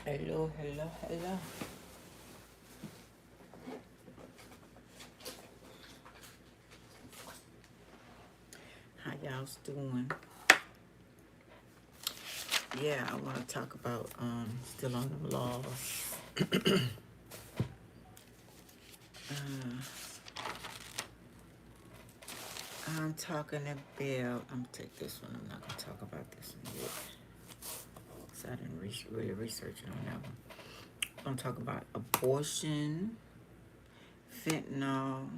Hello, hello, hello. How y'all's doing? Yeah, I want to talk about still on the laws. I'm talking about. I'm gonna take this one. I'm not gonna talk about this one yet, so I didn't really research it on that one. I'm gonna talk about abortion, fentanyl.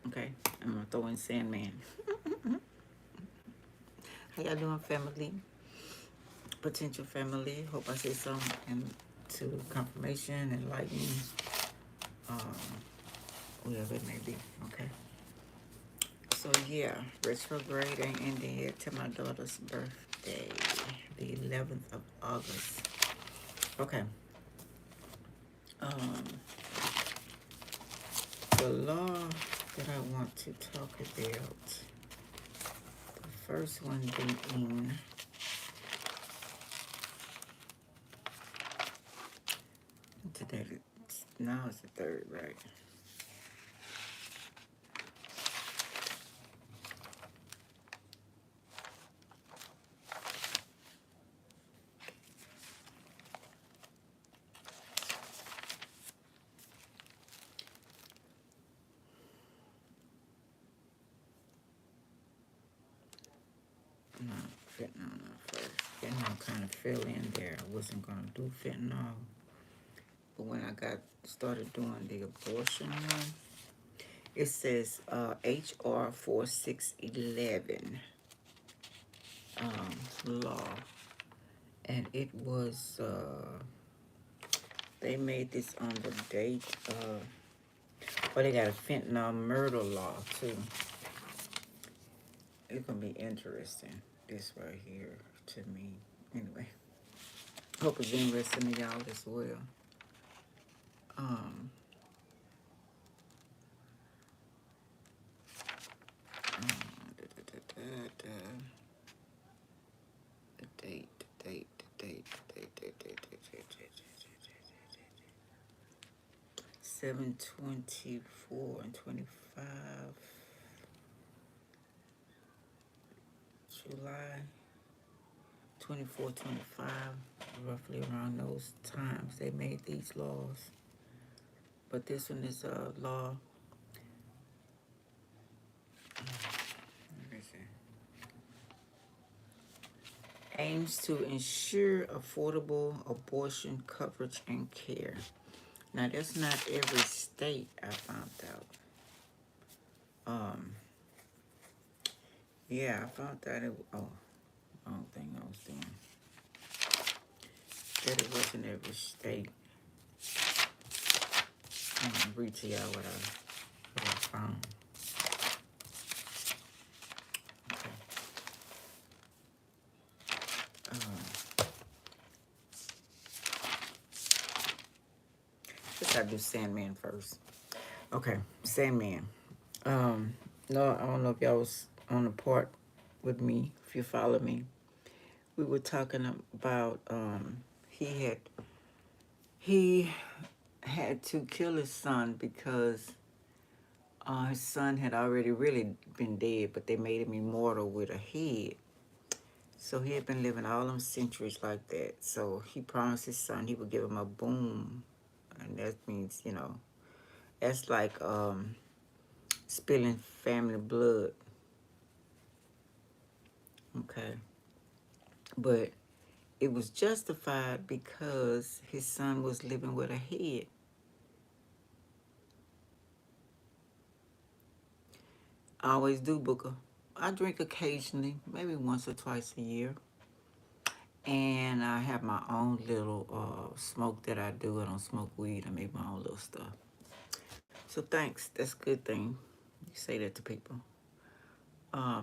Okay, I'm gonna throw in Sandman. How y'all doing, family? Potential family. Hope I say something into confirmation, enlightening, whatever it may be. Okay. So yeah, retrograde ain't ending yet till my daughter's birthday, the 11th of August. Okay. The law that I want to talk about, the first one being today. Now it's the third, right? No, fentanyl not first. Fentanyl kind of fell in there. I wasn't gonna do fentanyl, but when I got started doing the abortion one, it says HR 4611 law, and it was they made this on the date well, they got a fentanyl murder law too. It's gonna be interesting, this right here, to me. Anyway, hope it's interesting to y'all as well. Um, the date, the date, the date, the date, date, date, date, date, date, date, 7/24 and 25, July 24, 25, roughly around those times they made these laws. But this one is a law. Let me see. Aims to ensure affordable abortion coverage and care. Now that's not every state, I found out. Yeah, I found that it. Oh, wrong thing I was doing. That it wasn't every state. I'm gonna read to y'all what I found. Okay. Let's try to do Sandman first. Okay, Sandman. No, I don't know if y'all was on the part with me. If you follow me, we were talking about he had to kill his son because his son had already really been dead, but they made him immortal with a head. So he had been living all them centuries like that. So he promised his son he would give him a boom, and that means, that's like spilling family blood. Okay. But it was justified because his son was living with a head. I always do, Booker. I drink occasionally, maybe once or twice a year. And I have my own little smoke that I do. I don't smoke weed. I make my own little stuff. So thanks. That's a good thing. You say that to people.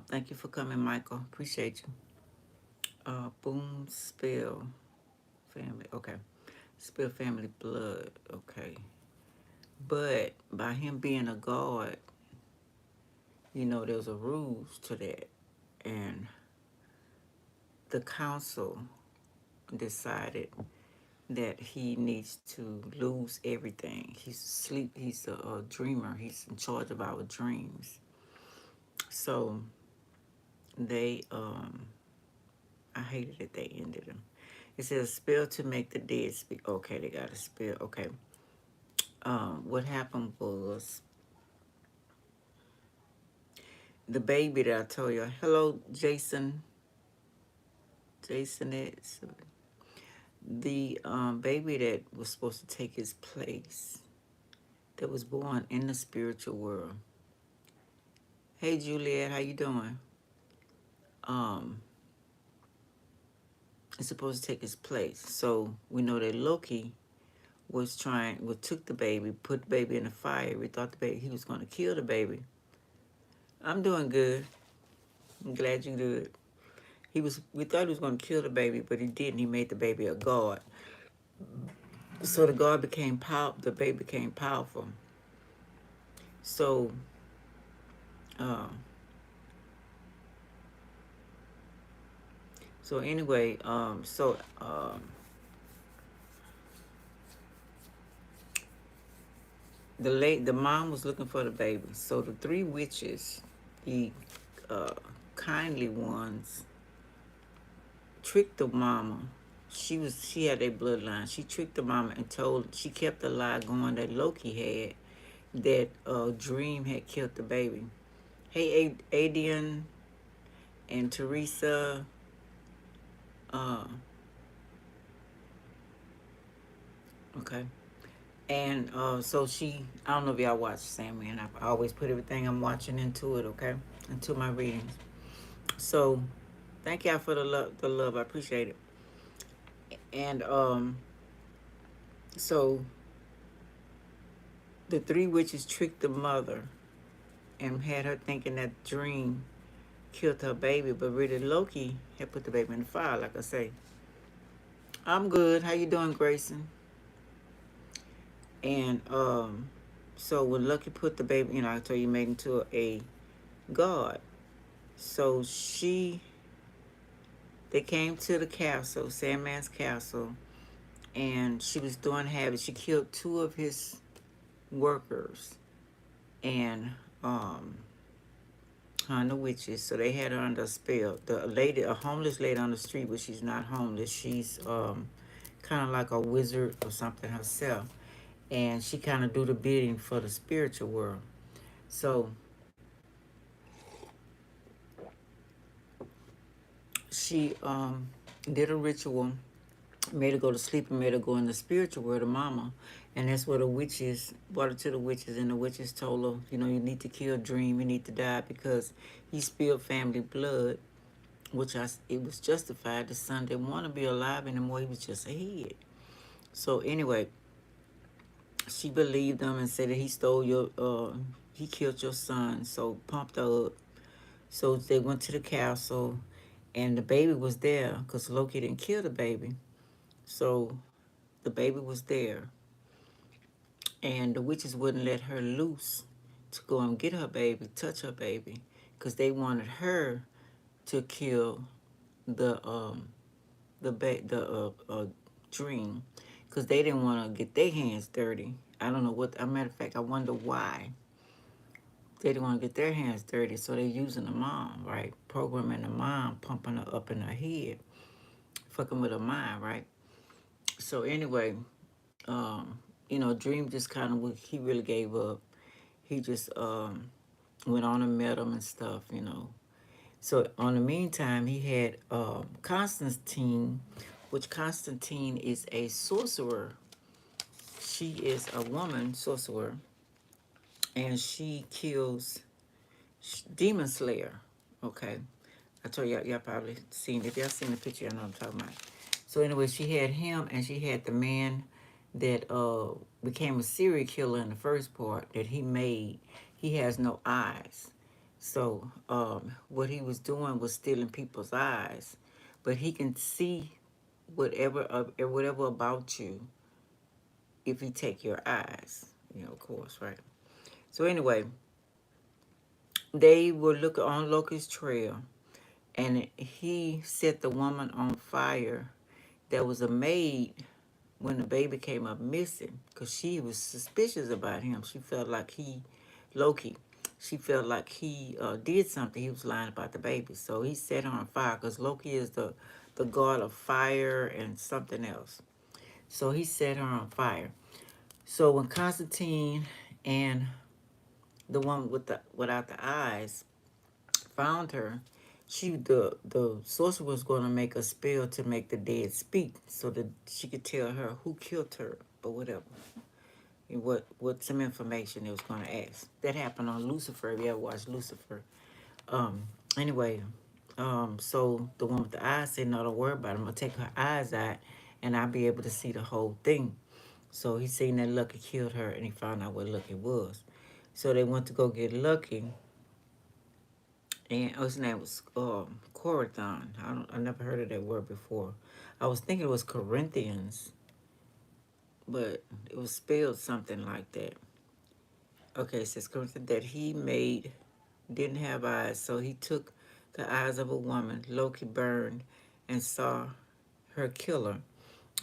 Thank you for coming, Michael. Appreciate you. Boom, spill family. Okay. Spill family blood. Okay. But by him being a god, there's a rules to that. And the council decided that he needs to lose everything. He's asleep. He's a dreamer. He's in charge of our dreams. So they, I hated that they ended him. It says spell to make the dead speak. Okay, they got a spell. Okay. What happened was the baby that I told you. Hello, Jason. Jason is the baby that was supposed to take his place, that was born in the spiritual world. Hey, Juliet, how you doing? Um, is supposed to take his place. So we know that Loki took the baby, put the baby in the fire. We thought he was going to kill the baby. I'm doing good. I'm glad you did. We thought he was going to kill the baby, but he didn't. He made the baby a god. So the god became the baby became powerful. So, uh, so anyway, the mom was looking for the baby. So the three witches, the uh, kindly ones, tricked the mama. She had a bloodline. She tricked the mama and she kept the lie going that Loki had, that Dream had killed the baby. Hey, Adian and Teresa. Uh, okay. And so I don't know if y'all watch Sandman. I always put everything I'm watching into it, okay? Into my readings. So thank y'all for the love. I appreciate it. And so the three witches tricked the mother and had her thinking that Dream killed her baby, but really Loki had put the baby in the fire, like I say. I'm good. How you doing, Grayson? And so when Loki put the baby, I told you, made into a god. So they came to the castle, Sandman's castle, and she was doing habits. She killed two of his workers, and the witches. So they had her under a spell. A homeless lady on the street, but she's not homeless. She's kind of like a wizard or something herself, and she kind of do the bidding for the spiritual world. So she did a ritual, made her go to sleep and made her go in the spiritual world of mama. And that's where the witches brought her to the witches, and the witches told her, you need to kill Dream, you need to die because he spilled family blood, which it was justified. The son didn't want to be alive anymore. He was just a head. So anyway, she believed them and said that he killed your son. So pumped her up. So they went to the castle, and the baby was there because Loki didn't kill the baby. So the baby was there, and the witches wouldn't let her loose to go and get her baby, touch her baby, because they wanted her to kill the Dream, because they didn't want to get their hands dirty. I don't know what. As a matter of fact, I wonder why they didn't want to get their hands dirty. So they're using the mom, right? Programming the mom, pumping her up in her head, fucking with her mind, right? So anyway, Dream just kind of, he really gave up. He just went on and met him and stuff. So on the meantime, he had Constantine, which Constantine is a sorcerer. She is a woman sorcerer, and she kills demon slayer. Okay, I told y'all probably seen, if y'all seen the picture, I know what I'm talking about. So anyway, she had him, and she had the man that became a serial killer in the first part that he made. He has no eyes. So what he was doing was stealing people's eyes, but he can see whatever about you if he take your eyes. Of course, right? So anyway, they were looking on Loki's trail, and he set the woman on fire there was a maid when the baby came up missing, because she was suspicious about him. She felt like Loki, she felt like he did something. He was lying about the baby. So he set her on fire, because Loki is the god of fire and something else. So he set her on fire. So when Constantine and the one without the eyes found her, the sorcerer was going to make a spell to make the dead speak, so that she could tell her who killed her or whatever. And what some information it was going to ask. That happened on Lucifer. If you ever watched Lucifer. Um. Anyway, so the one with the eyes said, "No, don't worry about it. I'm gonna take her eyes out, and I'll be able to see the whole thing." So he seen that Lucky killed her, and he found out what Lucky was. So they went to go get Lucky, and his name was Corathon. I never heard of that word before. I was thinking it was Corinthians, but it was spelled something like that. Okay, it says Corinthians that he made didn't have eyes, so he took the eyes of a woman. Loki burned and saw her killer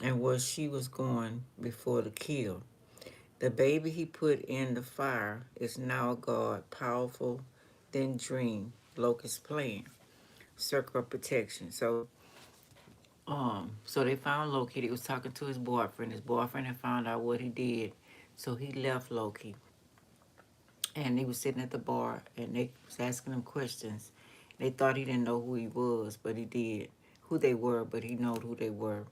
and where she was going before the kill. The baby he put in the fire is now a god, powerful than dream. Loki's plan, circle of protection. So they found Loki. He was talking to his boyfriend. His boyfriend had found out what he did, so he left Loki. And he was sitting at the bar, and they was asking him questions. They thought he didn't know who he was, but he did. Who they were, but he knew who they were.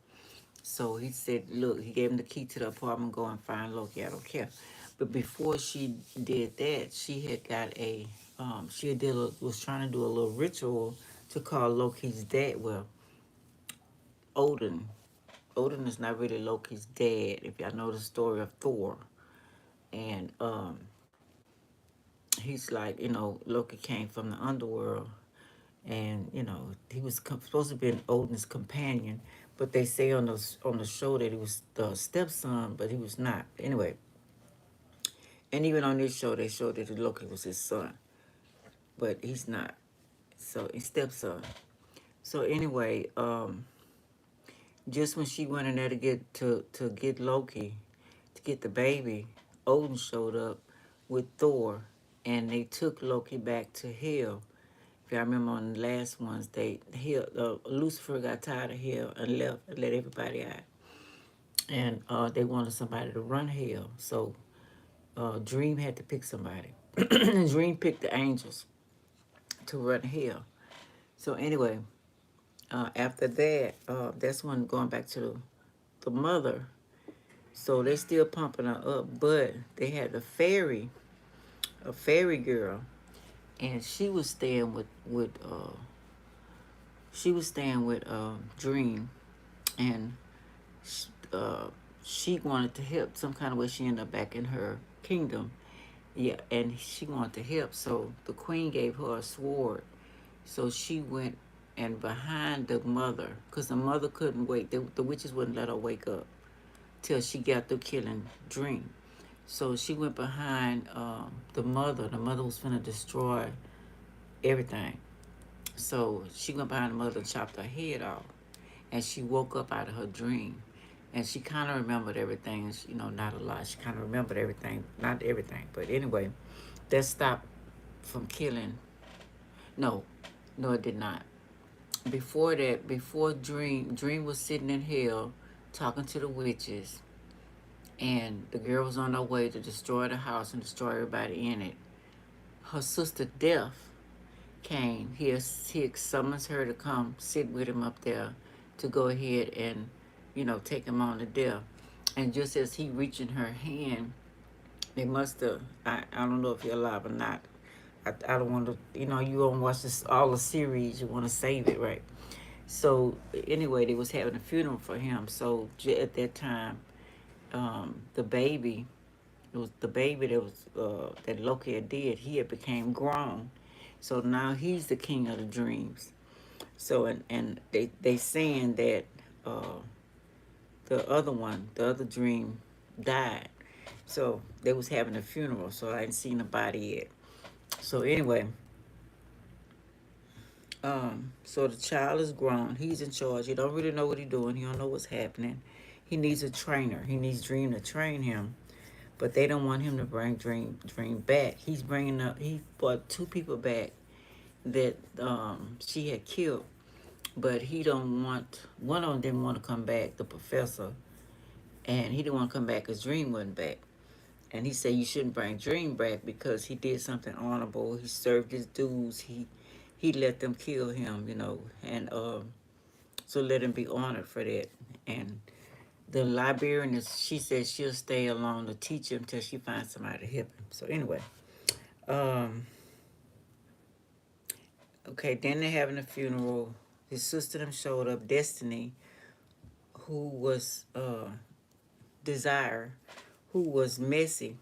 So he said, look, he gave him the key to the apartment, go and find Loki, I don't care. But before she did that, she had got was trying to do a little ritual to call Loki's dad, well, Odin. Odin is not really Loki's dad, if y'all know the story of Thor. And he's like, Loki came from the underworld, and he was supposed to be Odin's companion, but they say on the show that he was the stepson, but he was not. Anyway, and even on this show, they showed that Loki was his son, but he's not. So his stepson. So anyway, just when she went in there to get Loki, to get the baby, Odin showed up with Thor, and they took Loki back to hell. If y'all remember on the last ones, Lucifer got tired of hell and left and let everybody out. And they wanted somebody to run hell. So Dream had to pick somebody. Dream picked the angels to run hell. So anyway, after that, that's when going back to the mother. So they're still pumping her up, but they had a fairy girl, and she was staying with Dream, and she wanted to help some kind of way. She ended up back in her kingdom, yeah, and she wanted to help. So the queen gave her a sword, so she went and behind the mother, because the mother couldn't wait. The witches wouldn't let her wake up till she got through killing Dream. So she went behind the mother. The mother was finna destroy everything. So she went behind the mother and chopped her head off. And she woke up out of her dream. And she kind of remembered everything. Not a lot. She kind of remembered everything. Not everything. But anyway, that stopped from killing. No, it did not. Before that, before Dream was sitting in hell talking to the witches. And the girl was on her way to destroy the house and destroy everybody in it. Her sister Death came. He summons her to come sit with him up there to go ahead and, take him on to death. And just as he reaching her hand, they must have, I don't know if you're alive or not. I don't want to, you don't watch all the series, you want to save it, right? So anyway, they was having a funeral for him. So at that time, the baby, it was the baby that Loki had did. He had became grown, so now he's the king of the dreams. So and they saying that the other dream died. So they was having a funeral. So I didn't see the body yet. So anyway, So the child is grown. He's in charge. He don't really know what he's doing. He don't know what's happening. He needs a trainer. He needs Dream to train him. But they don't want him to bring Dream back. He's bringing up. He brought two people back that she had killed, but he don't want. One of them didn't want to come back. The professor, and he didn't want to come back because Dream wasn't back. And he said you shouldn't bring Dream back because he did something honorable. He served his dues. He let them kill him, you know, and so let him be honored for that. And the librarian she said she'll stay along to teach him till she finds somebody to help him. So anyway, um, okay, then they're having a funeral. His sister them showed up, Destiny, who was Desire, who was messy.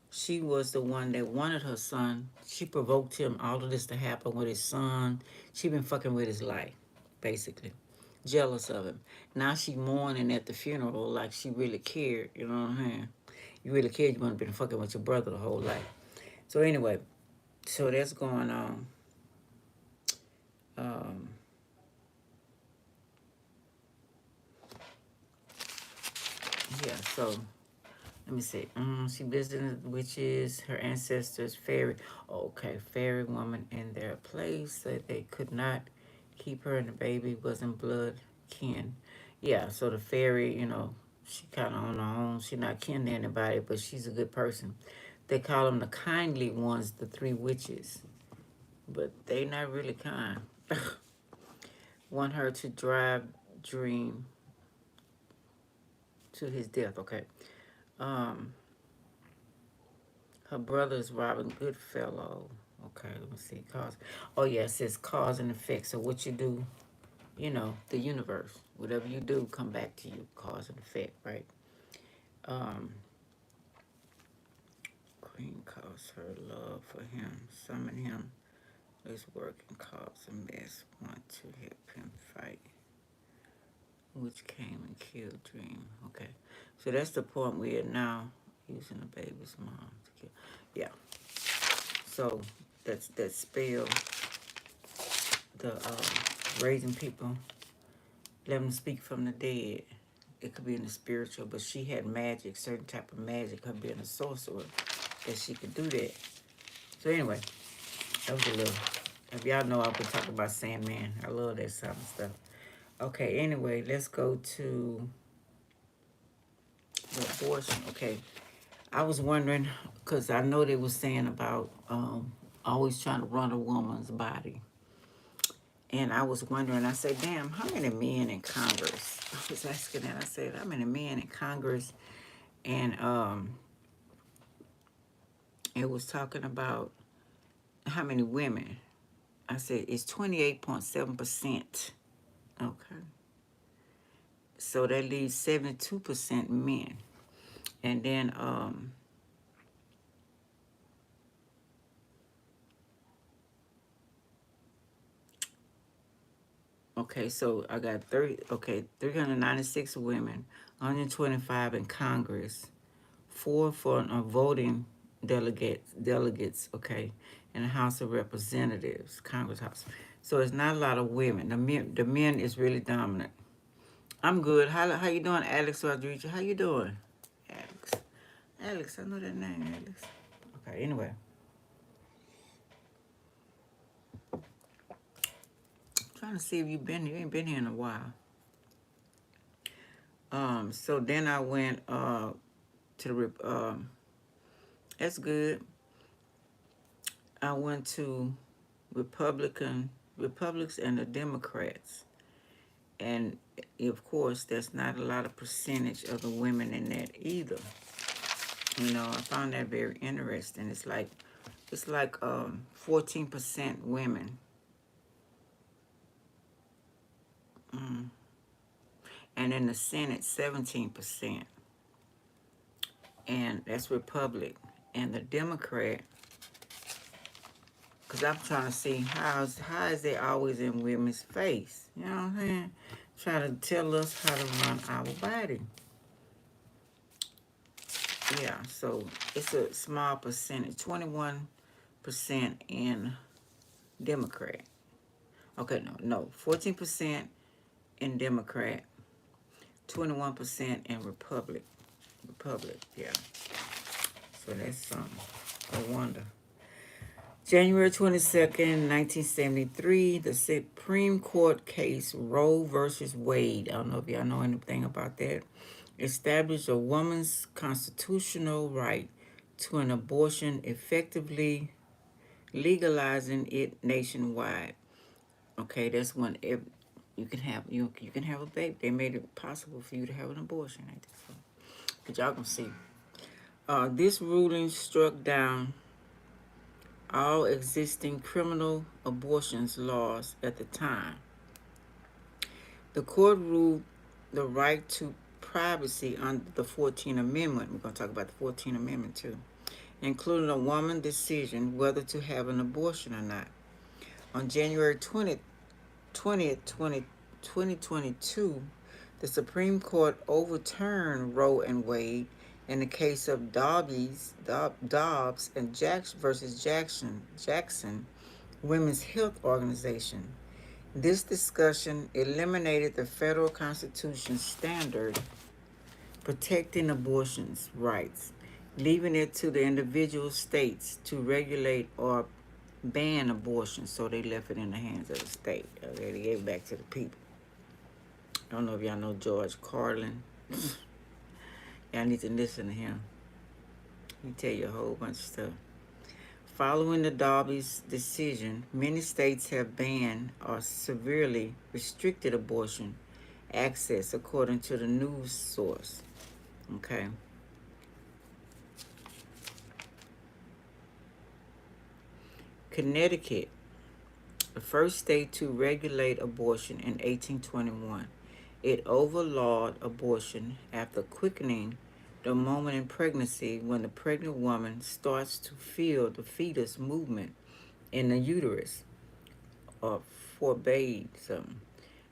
She was the one that wanted her son. She provoked him, all of this to happen with his son. She been fucking with his life, basically. Jealous of him. Now she mourning at the funeral like she really cared, you know what I'm saying? You really cared, you wouldn't have been fucking with your brother the whole life. So anyway, so that's going on. Um, yeah, so let me see. She visited the witches, her ancestors, fairy. Okay, fairy woman in their place said they could not keep her and the baby wasn't blood kin. Yeah, so the fairy, you know, she kind of on her own. She not kin to anybody, but she's a good person. They call them the kindly ones, the three witches, but they not really kind. Want her to drive Dream to his death. Okay. Um, Her brother's Robin Goodfellow. Okay, let me see. Cause. Oh, yeah, it says cause and effect. So what you do, you know, the universe. Whatever you do, come back to you. Cause and effect, right? Um, Queen calls her love for him. Summon him. Let's work and cause a mess. Want to help him fight. Which came and killed Dream. Okay. So that's the point we are now using the baby's mom to kill. Yeah. So that's that spell. The raising people, let them speak from the dead. It could be in the spiritual, but she had magic, certain type of magic, her being a sorcerer, that she could do that. So anyway, that was a little, if y'all know, I've been talking about Sandman. I love that sort of stuff. Okay, anyway, let's go to the abortion. Okay, I was wondering, because I know they were saying about always trying to run a woman's body. And I was wondering, I said, damn, how many men in Congress? I was asking that. I said, how many men in Congress? And it was talking about how many women. I said, it's 28.7%. Okay. So that leaves 72% men. And then, okay, so I got 396 women, 125 in Congress, 4 for voting delegates, okay, in the House of Representatives, Congress House. So it's not a lot of women. The men is really dominant. I'm good. How you doing, Alex Rodriguez? How you doing, Alex? Alex, I know that name, Alex. Okay, anyway. I'm trying to see if you been here. You ain't been here in a while. So then I went to the that's good. I went to Republicans and the Democrats. And of course, there's not a lot of percentage of the women in that either. You know, I found that very interesting. It's like 14% women. And in the Senate, 17%. And that's Republic. And the Democrat, because I'm trying to see how is they always in women's face? You know what I'm saying? Trying to tell us how to run our body. Yeah, so it's a small percentage, 21% in Democrat. Okay, no. 14% in Democrat, 21% in Republic. Yeah. So that's something. I wonder. January 22nd, 1973, the Supreme Court case Roe versus Wade, I don't know if y'all know anything about that, established a woman's constitutional right to an abortion, effectively legalizing it nationwide. Okay, that's when you can have a baby. They made it possible for you to have an abortion. Ain't it? So, but y'all gonna see. This ruling struck down all existing criminal abortions laws at the time. The court ruled the right to privacy under the 14th Amendment. We're going to talk about the 14th Amendment too, including a woman's decision whether to have an abortion or not. On January 20th, 2022, the Supreme Court overturned Roe and Wade in the case of Dobbs and Jackson Women's Health Organization. This discussion eliminated the federal constitution's standard protecting abortion's rights, leaving it to the individual states to regulate or ban abortion. So they left it in the hands of the state. Okay, they gave it back to the people. I don't know if y'all know George Carlin. Y'all need to listen to him. He tell you a whole bunch of stuff. Following the Dobbs decision, many states have banned or severely restricted abortion access, according to the news source. Okay. Connecticut, the first state to regulate abortion in 1821. It overlawed abortion after quickening the moment in pregnancy when the pregnant woman starts to feel the fetus movement in the uterus, or forbade something.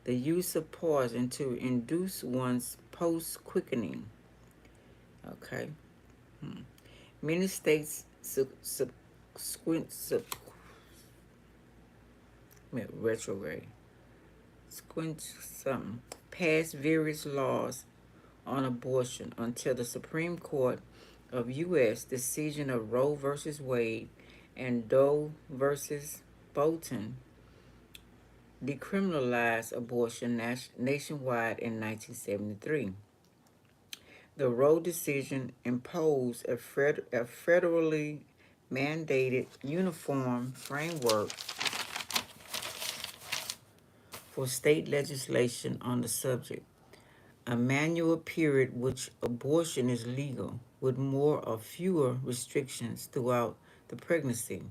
The use of poison to induce one's post-quickening. Okay. Many states retrograde. Passed various laws on abortion until the Supreme Court of U.S. decision of Roe versus Wade and Doe versus Bolton decriminalized abortion nationwide in 1973. The Roe decision imposed a federally mandated uniform framework for state legislation on the subject, a manual period which abortion is legal, with more or fewer restrictions throughout the pregnancy.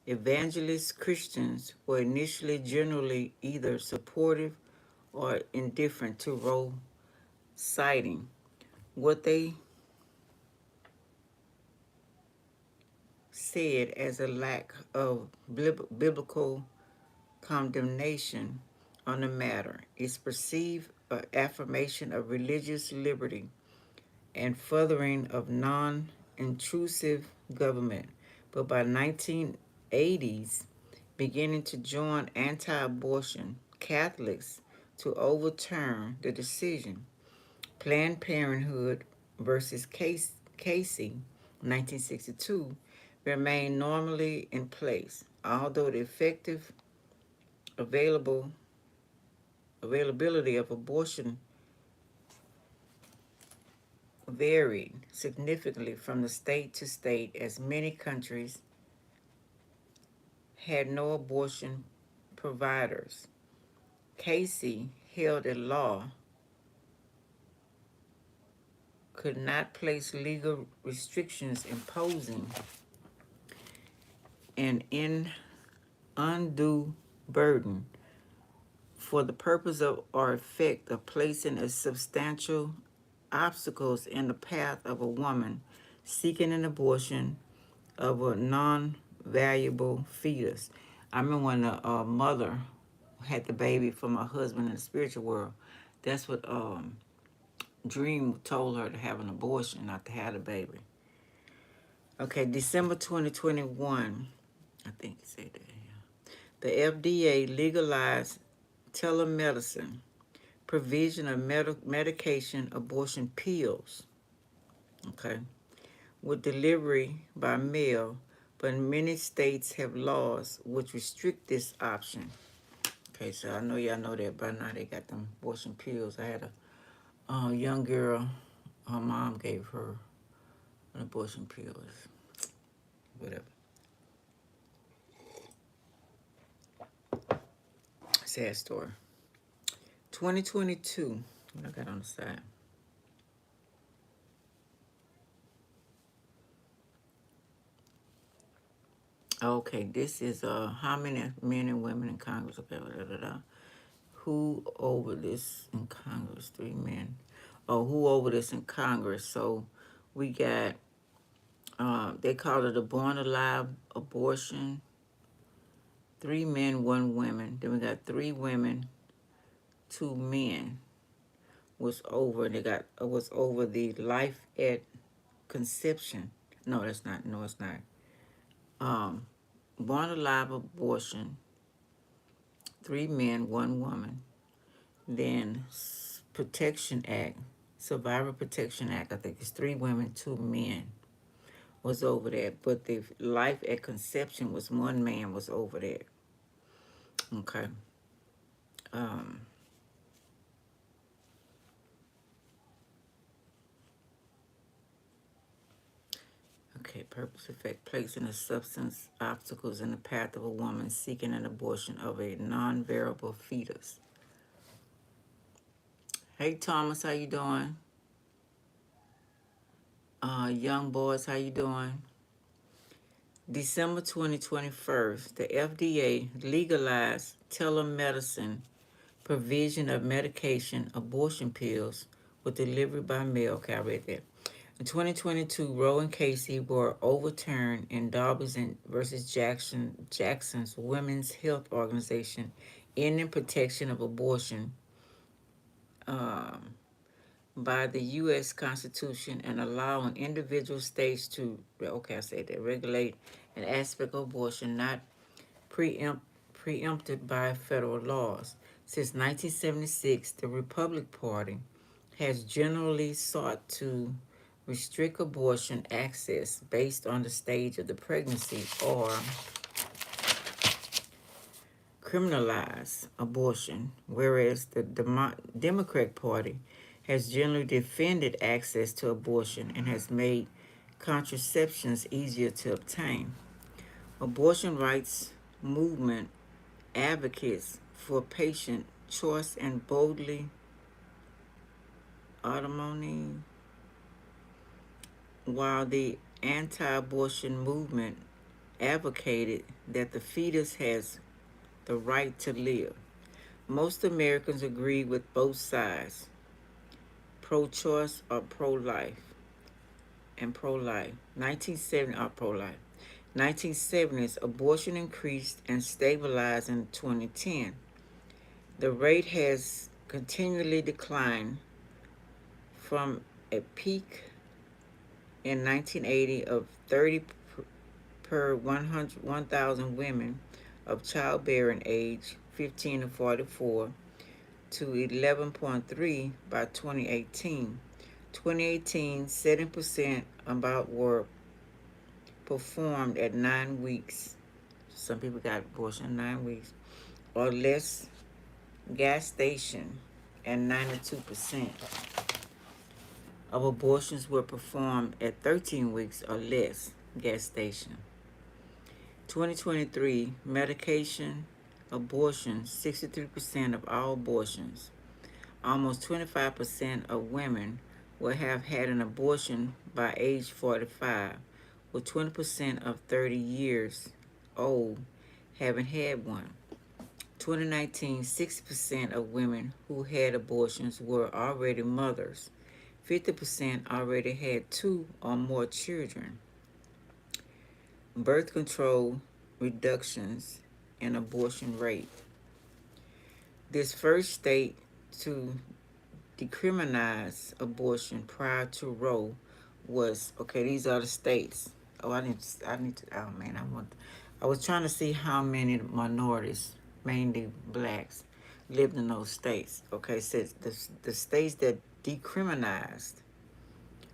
Evangelist Christians were initially generally either supportive or indifferent to Roe, citing what they said as a lack of biblical condemnation on the matter, its perceived affirmation of religious liberty and furthering of non-intrusive government. But by 1980s, beginning to join anti-abortion Catholics to overturn the decision. Planned Parenthood versus Casey, 1962, remained normally in place, although the effective availability of abortion varied significantly from the state to state, as many countries had no abortion providers. Casey held a law could not place legal restrictions imposing an undue burden for the purpose of or effect of placing a substantial obstacles in the path of a woman seeking an abortion of a non-valuable fetus. I remember when a mother had the baby from her husband in the spiritual world. That's what Dream told her, to have an abortion, not to have the baby. Okay, December 2021, I think he said that. Yeah. The FDA legalized telemedicine, provision of medication abortion pills, okay, with delivery by mail, but many states have laws which restrict this option. Okay, so I know y'all know that by now they got them abortion pills. I had a young girl, her mom gave her an abortion pill, whatever. Sad story. 2022, what I got on the side? Okay, this is how many men and women in Congress? Okay, who over this in Congress? 3 men. Oh, who over this in Congress? So we got they call it a born alive abortion. 3 men, 1 woman. Then we got 3 women, 2 men was over. They got was over the life at conception. No, that's not. No, it's not. Born alive abortion. 3 men, 1 woman. Then Protection Act, Survivor Protection Act. I think it's 3 women, 2 men was over that. But the life at conception was 1 man was over that. Okay. Okay, purpose, effect, placing a substance obstacles in the path of a woman seeking an abortion of a non-viable fetus. Hey Thomas, how you doing? Young boys, how you doing? December 2021, the FDA legalized telemedicine, provision of medication, abortion pills with delivery by mail. Okay, I read that. In 2022, Roe and Casey were overturned in Dobbs versus Jackson's Women's Health Organization, ending protection of abortion by the U.S. Constitution and allowing individual states to, okay, I said that, regulate an aspect of abortion not preempted by federal laws. Since 1976, the Republican Party has generally sought to restrict abortion access based on the stage of the pregnancy or criminalize abortion, whereas the Democratic Party has generally defended access to abortion and has made contraceptions easier to obtain. Abortion rights movement advocates for patient choice and boldly autonomy, while the anti-abortion movement advocated that the fetus has the right to live. Most Americans agree with both sides, pro-choice or pro-life, and pro-life. 1970 or pro-life. 1970s, abortion increased and stabilized in 2010. The rate has continually declined from a peak in 1980 of 30 per 1,000 women of childbearing age 15 to 44 to 11.3 by 2018. 2018, 7% about were performed at 9 weeks. Some people got abortion in 9 weeks or less. Gas station, and 92% of abortions were performed at 13 weeks or less. Gas station. 2023, medication abortions, 63% of all abortions. Almost 25% of women will have had an abortion by age 45, with 20% of 30 years old having had one. 2019, 6% of women who had abortions were already mothers. 50% already had 2 or more children. Birth control reductions in abortion rate. This first state to decriminalize abortion prior to Roe was, okay, these are the states. Oh, I need to, oh man, I was trying to see how many minorities, mainly blacks, lived in those states. Okay, says the states that decriminalized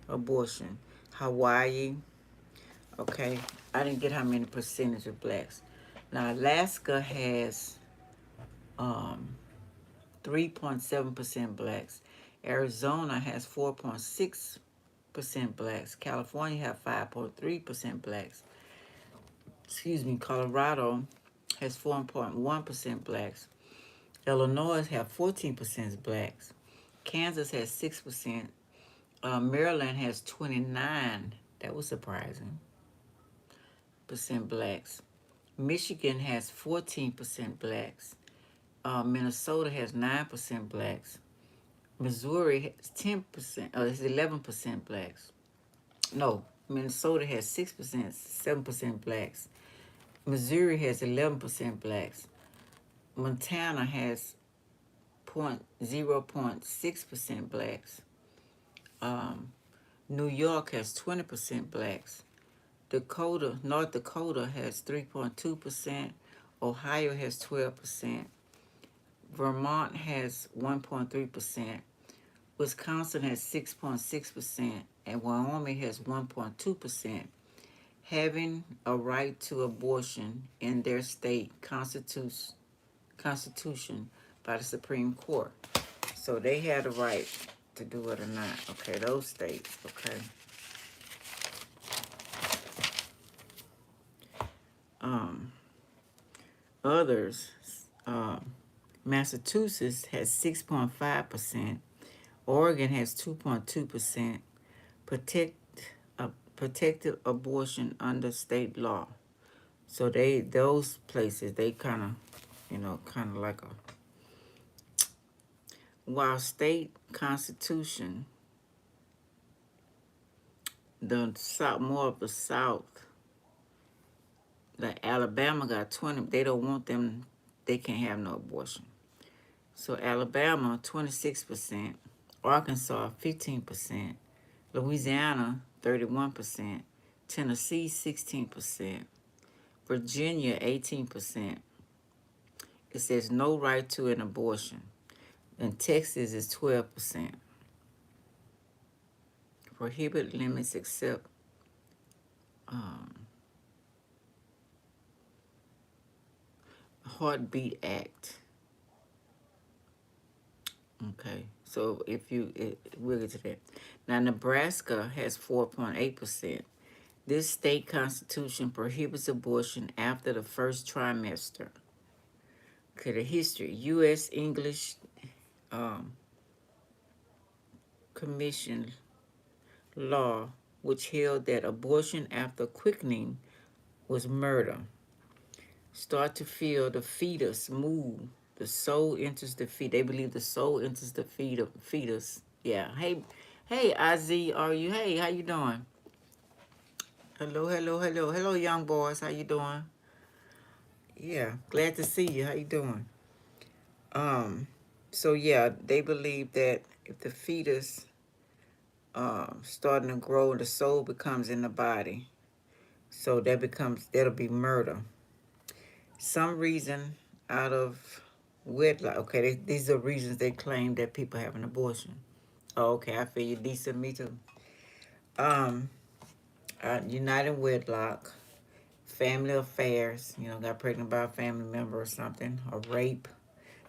abortion, Hawaii. Okay, I didn't get how many percentage of blacks. Now Alaska has 3.7% blacks. Arizona has 4.6% blacks. California have 5.3% blacks. Excuse me, Colorado has 4.1% blacks. Illinois have 14% blacks. Kansas has 6%. Maryland has 29. That was surprising. Percent blacks. Michigan has 14% blacks. Minnesota has 9% blacks. Missouri has 10%. It's 11% blacks. No, Minnesota has 6%, 7% blacks. Missouri has 11% blacks. Montana has 0.6% blacks. New York has 20% blacks. North Dakota has 3.2%. Ohio has 12%. Vermont has 1.3%. Wisconsin has 6.6%. And Wyoming has 1.2%. Having a right to abortion in their state constitution by the Supreme Court. So they had a right to do it or not. Okay, those states. Okay. Others, Massachusetts has 6.5%. Oregon has 2.2%. Protected abortion under state law. So those places, they kind of, kind of like a, while state constitution, the South, more of the South, like Alabama got 20, they don't want them, they can't have no abortion. So Alabama, 26%, Arkansas, 15%, Louisiana, 31%, Tennessee, 16%, Virginia, 18%. It says no right to an abortion. And Texas is 12%. Prohibit limits except Heartbeat Act. Okay, so we'll get to that. Now, Nebraska has 4.8%. This state constitution prohibits abortion after the first trimester. Okay, the history. U.S. English Commission law, which held that abortion after quickening was murder. Start to feel the fetus move. The soul enters the fetus. They believe the soul enters the fetus. Yeah. Hey, Izzy, are you? Hey, how you doing? Hello, young boys. How you doing? Yeah, glad to see you. How you doing? So yeah, they believe that if the fetus starting to grow, the soul becomes in the body. So that'll be murder. Some reason out of wedlock. Okay, these are reasons they claim that people have an abortion. Oh, okay, I feel you, decent. Me too. Um, United wedlock, family affairs. Got pregnant by a family member or something, or rape.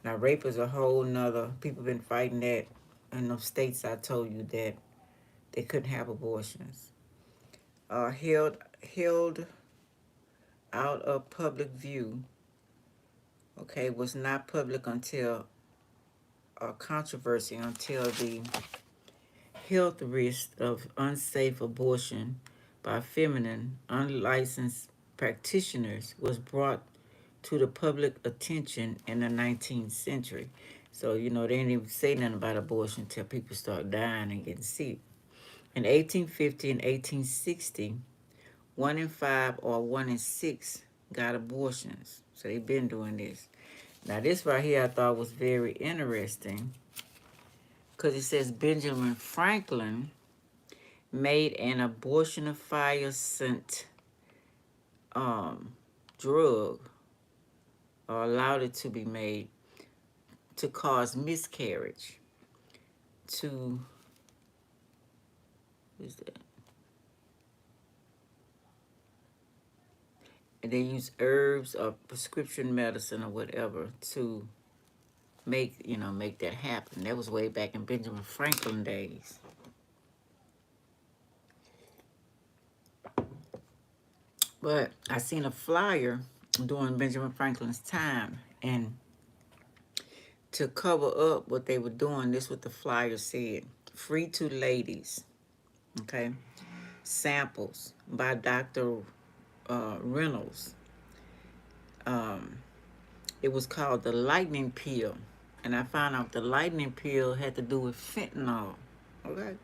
Now, rape is a whole nother. People been fighting that in those states. I told you that they couldn't have abortions. Held out of public view. Okay, was not public until controversy until the health risk of unsafe abortion by feminine, unlicensed practitioners was brought to the public attention in the 19th century. So, they didn't even say nothing about abortion until people start dying and getting sick. In 1850 and 1860, 1 in 5 or 1 in 6 got abortions. So they've been doing this. Now, this right here I thought was very interesting because it says Benjamin Franklin made an abortionifiant drug or allowed it to be made to cause miscarriage, to, what is that? And they use herbs or prescription medicine or whatever to make that happen. That was way back in Benjamin Franklin days. But I seen a flyer during Benjamin Franklin's time, and to cover up what they were doing, this is what the flyer said: free to ladies, okay? Samples by Dr. Reynolds. Um, it was called the lightning pill, and I found out the lightning pill had to do with fentanyl, okay?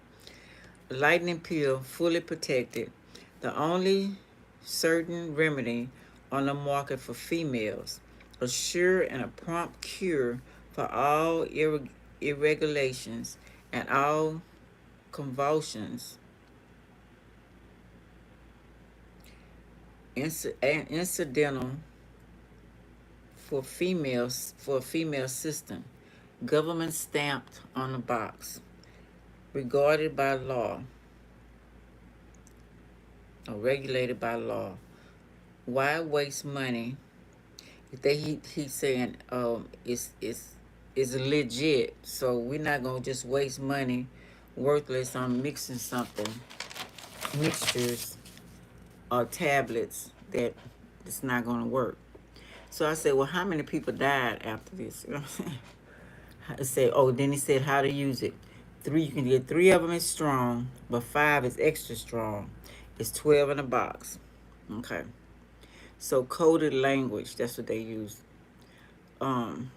The lightning pill, fully protected, the only certain remedy on the market for females, a sure and a prompt cure for all irregulations and all convulsions, incidental for a female system, government stamped on the box, regarded by law or regulated by law. Why waste money? He's saying it's legit, so we're not gonna just waste money worthless on mixing something, mixtures or tablets that it's not gonna work. So I said, well, how many people died after this? You know what I'm saying? I said, oh, then he said how to use it. You can get 3 of them is strong, but 5 is extra strong. It's 12 in a box. Okay. So coded language, that's what they use. Um,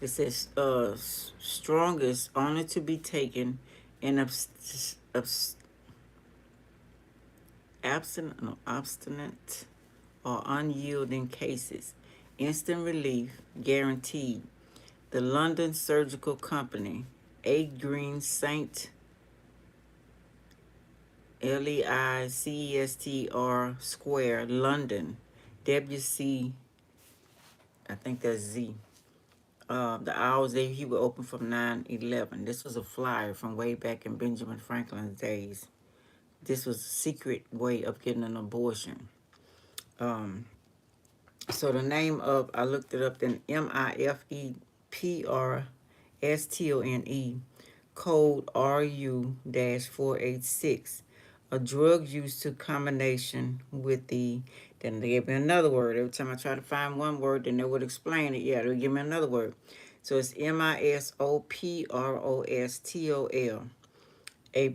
it says strongest only to be taken in obstinate or unyielding cases. Instant relief guaranteed. The London Surgical Company, 8 Green Saint Leicester Square, London, WC, I think that's Z. The hours he would open from 9-11. This was a flyer from way back in Benjamin Franklin's days. This was a secret way of getting an abortion. So the name of, I looked it up, then MIFEPRSTONE, code RU-486, a drug used to combination with the, then they gave me another word. Every time I try to find one word, then they would explain it. Yeah, they'll give me another word. So it's MISOPROSTOL, a,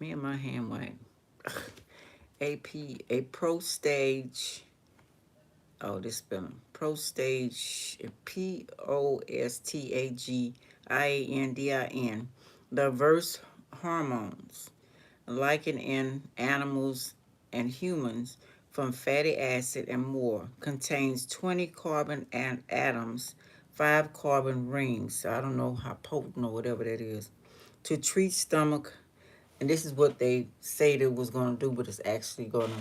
me and my hand went. A pro stage, oh, this spelling, pro stage, POSTAGIANDIN, diverse hormones, like in animals and humans, from fatty acid and more, contains 20 carbon atoms, 5 carbon rings, so I don't know how potent or whatever that is, to treat stomach. And this is what they say it was going to do, but it's actually going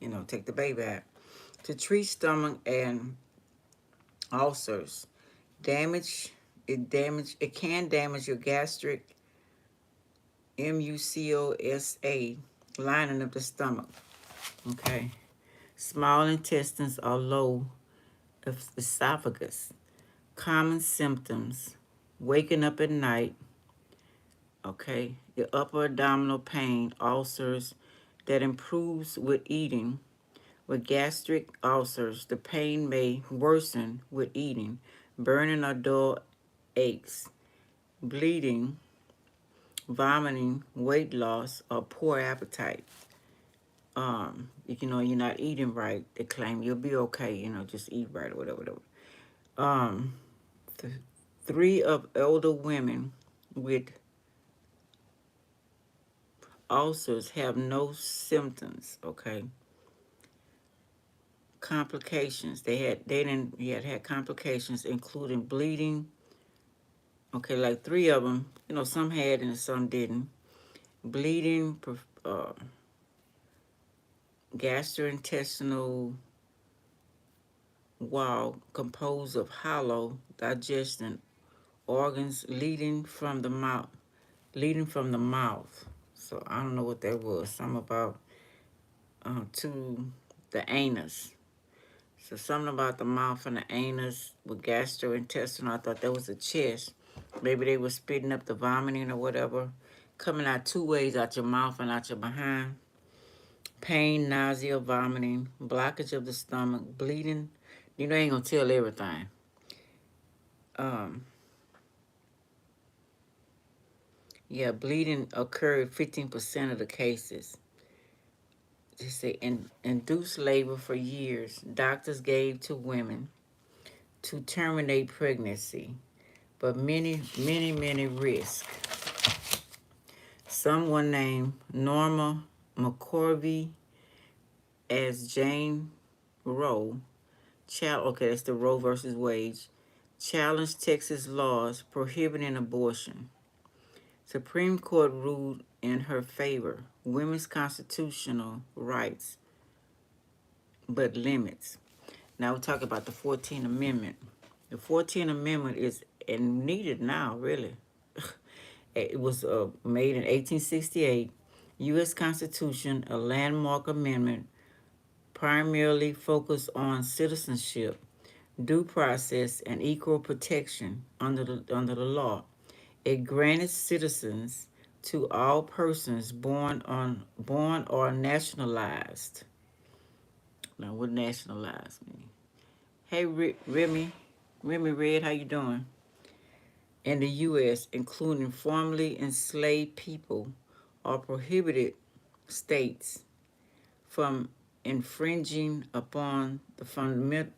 to, take the baby out. To treat stomach and ulcers. It can damage your gastric mucosa lining of the stomach. Okay. Small intestines or low esophagus. Common symptoms: waking up at night. Okay. Your upper abdominal pain, ulcers that improves with eating. With gastric ulcers, the pain may worsen with eating, burning or dull aches, bleeding, vomiting, weight loss, or poor appetite. You're not eating right, they claim you'll be okay, just eat right or whatever. Um, 3 of older women with ulcers have no symptoms, okay? Complications. They had complications including bleeding. Okay, like 3 of them. You know, some had and some didn't. Bleeding, gastrointestinal wall composed of hollow digestion organs leading from the mouth. So I don't know what that was. Something about to the anus. So something about the mouth and the anus with gastrointestinal. I thought that was the chest. Maybe they were spitting up the vomiting or whatever, coming out 2 ways, out your mouth and out your behind. Pain, nausea, vomiting, blockage of the stomach, bleeding. You know, I ain't gonna tell everything. Um, yeah, bleeding occurred 15% of the cases. They say induced labor for years. Doctors gave to women to terminate pregnancy, but many risk. Someone named Norma McCorvey as Jane Roe. Okay, that's the Roe versus Wade. Challenged Texas laws prohibiting abortion. Supreme Court ruled in her favor. Women's constitutional rights, but limits. Now we talk about the 14th Amendment. The 14th Amendment is needed now, really. It was made in 1868. U.S. Constitution, a landmark amendment, primarily focused on citizenship, due process, and equal protection under the law. It granted citizens to all persons born or nationalized. Now, what nationalized mean? Hey, Remy Red, how you doing? In the U.S., including formerly enslaved people, or prohibited states from infringing upon the fundamental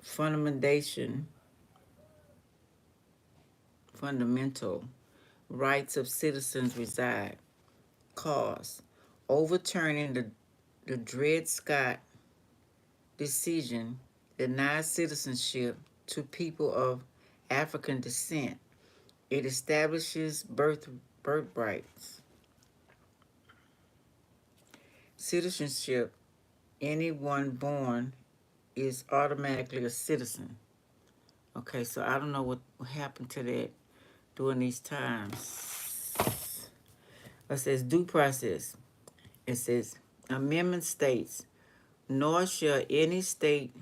rights of citizens reside. Cause overturning the Dred Scott decision denied citizenship to people of African descent. It establishes birthrights. Citizenship, anyone born is automatically a citizen. Okay, so I don't know what happened to that during these times. It says due process. It says amendment states, nor shall any state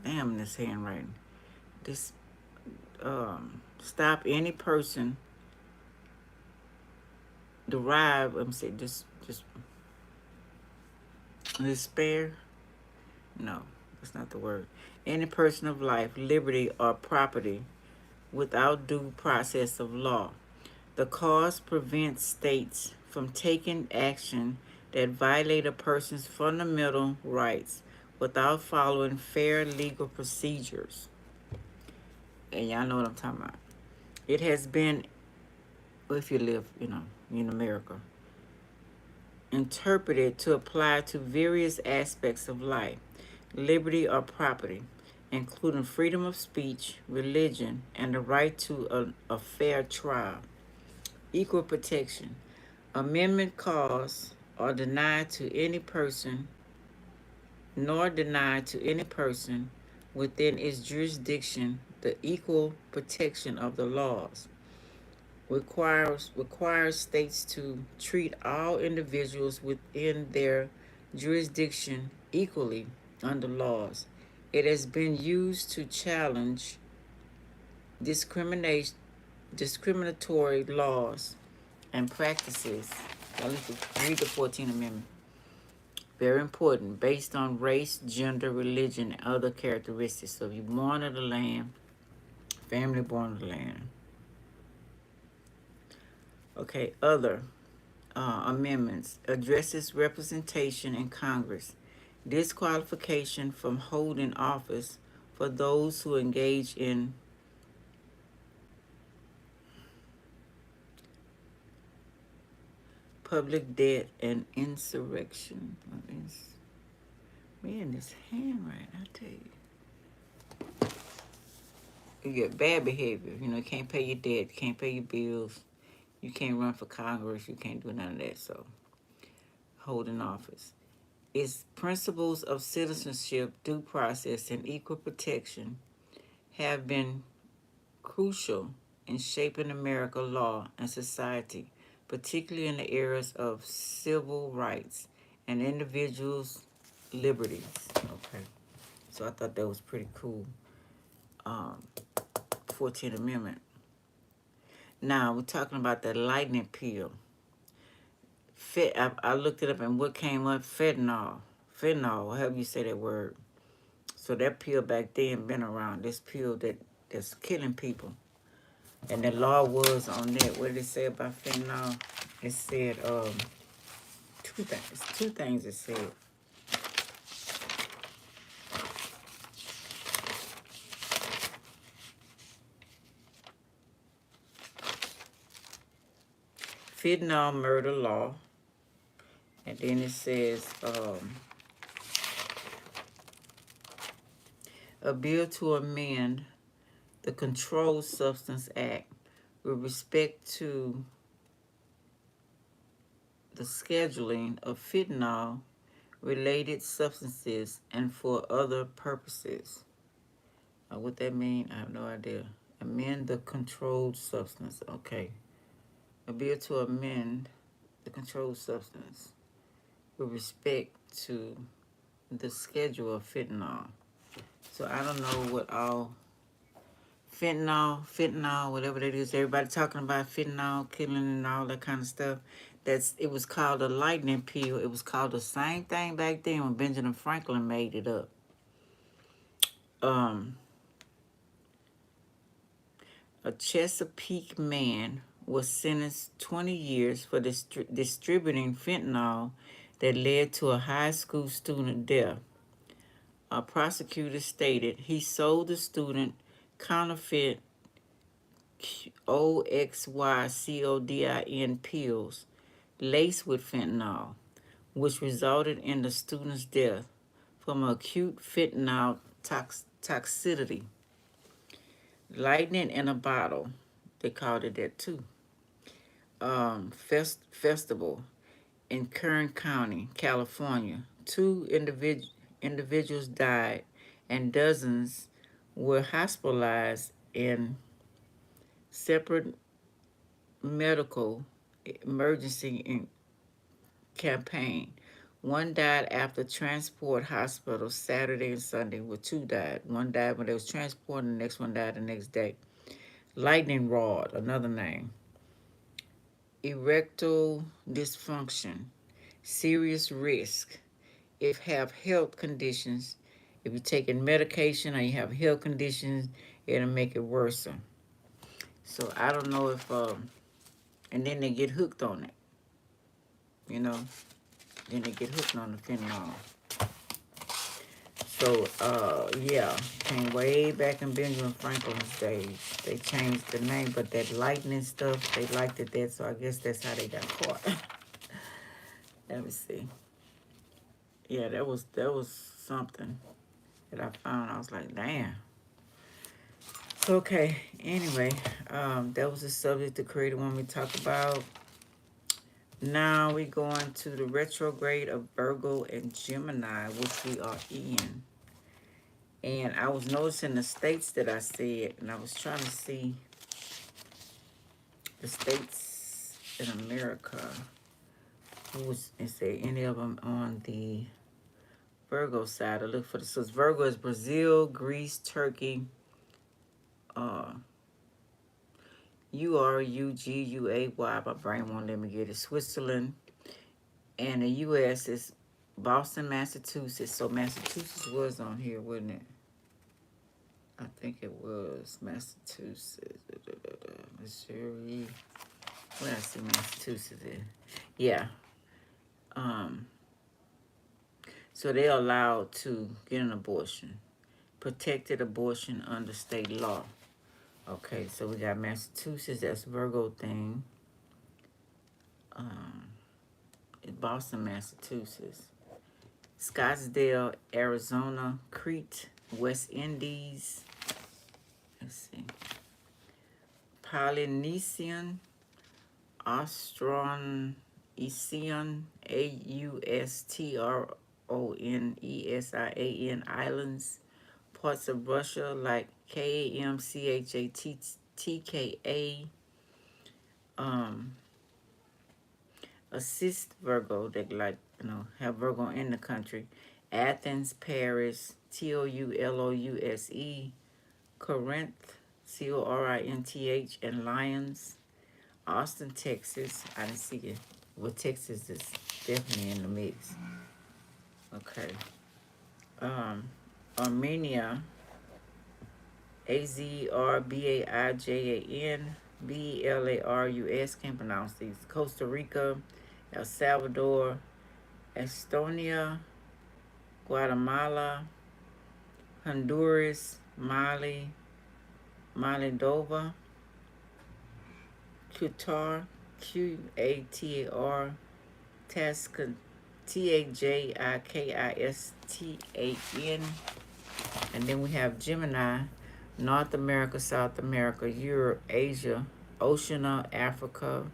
damn this handwriting. This stop any person derive. Let me say just despair. No, that's not the word. Any person of life, liberty, or property without due process of law. The cause prevents states from taking action that violate a person's fundamental rights without following fair legal procedures. And y'all know what I'm talking about. It has been, if you live, in America, interpreted to apply to various aspects of life, liberty or property, including freedom of speech, religion, and the right to a fair trial. Equal protection. Amendment cause or denied to any person, nor denied to any person within its jurisdiction the equal protection of the laws. Requires states to treat all individuals within their jurisdiction equally under laws. It has been used to challenge discriminatory laws and practices. Let's read the 14th Amendment. Very important, based on race, gender, religion, and other characteristics. So if you're born of the land, family born of the land. Okay, other amendments addresses representation in Congress, disqualification from holding office for those who engage in public debt and insurrection. Man, this handwriting, I tell you. You get bad behavior. You know, you can't pay your debt, can't pay your bills. You can't run for Congress. You can't do none of that. So, holding office. Its principles of citizenship, due process, and equal protection have been crucial in shaping American law and society, particularly in the areas of civil rights and individuals' liberties. Okay, so I thought that was pretty cool. 14th Amendment. Now we're talking about the lightning pill. I looked it up, and what came up? Fentanyl, however you say that word. So that pill back then been around. This pill that's killing people. And the law was on that. What did it say about fentanyl? It said two things. Two things it said. Fentanyl murder law. And then it says a bill to amend the Controlled Substance Act with respect to the scheduling of fentanyl related substances and for other purposes. What that mean, I have no idea. Amend the controlled substance. Okay. A bill to amend the controlled substance with respect to the schedule of fentanyl. So I don't know what all fentanyl, whatever that is. Everybody talking about fentanyl, killing and all that kind of stuff. It was called a lightning pill. It was called the same thing back then when Benjamin Franklin made it up. A Chesapeake man was sentenced 20 years for distributing fentanyl that led to a high school student death. A prosecutor stated he sold the student counterfeit oxycodone pills laced with fentanyl, which resulted in the student's death from acute fentanyl toxicity. Lightning in a bottle, they called it that too. Festival in Kern County, California. Two individuals died and dozens were hospitalized in separate medical emergency campaign. One died after transport hospital Saturday and Sunday, where two died. One died when they was transporting, the next one died the next day. Lightning rod, another name. Erectile dysfunction, serious risk. If you have health conditions, if you're taking medication or you have health conditions, it'll make it worse. So I don't know if, and then they get hooked on it, you know. Then they get hooked on the fentanyl. So, yeah, came way back in Benjamin Franklin's days. They changed the name, but that lightning stuff, they liked it that, so I guess that's how they got caught. Let me see. Yeah, that was something that I found. I was like, damn. Okay, anyway, that was the subject the creator wanted me to talk about. Now we go on to the retrograde of Virgo and Gemini, which we are in. And I was noticing the states that I said, and I was trying to see the states in America. Is there any of them on the Virgo side? I look for so Virgo is Brazil, Greece, Turkey, URUGUAY. My brain won't let me get it. Switzerland, and the U.S. is Boston, Massachusetts. So Massachusetts was on here, wasn't it? I think it was Massachusetts. Missouri. Where I see Massachusetts in? Yeah. So they're allowed to get an abortion. Protected abortion under state law. Okay, so we got Massachusetts, that's Virgo thing. Boston, Massachusetts. Scottsdale, Arizona. Crete, West Indies. Let's see. Polynesian, Austronesian, Austronesan Islands. Parts of Russia like KAMCHATTKA. Assist Virgo, that like, have Virgo in the country. Athens, Paris, TOULOUSE. Corinth, CORINTH, and Lyons. Austin, Texas. I didn't see it. Well, Texas is definitely in the mix. Okay. Armenia, AZERBAIJAN, can't pronounce these. Costa Rica, El Salvador, Estonia, Guatemala, Honduras, Mali, Moldova, Qatar, QATAR, TAJIKISTAN, and then we have Gemini, North America, South America, Europe, Asia, Oceania, Africa,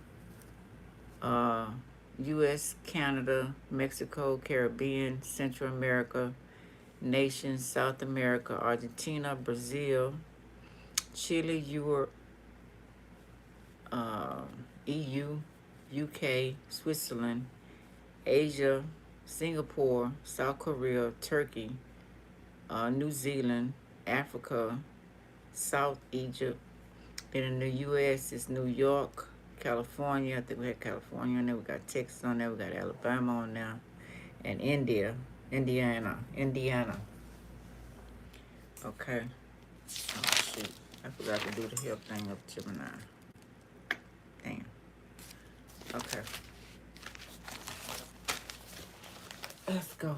U.S., Canada, Mexico, Caribbean, Central America, nations, South America, Argentina, Brazil, Chile, Europe, EU, UK, Switzerland, Asia, Singapore, South Korea, Turkey, New Zealand, Africa, South Egypt. Then in the U.S., it's New York, California. I think we had California on there. We got Texas on there. We got Alabama on there. And Indiana. Okay. Oh, shoot. I forgot to do the help thing of Gemini. Damn. Okay. Let's go.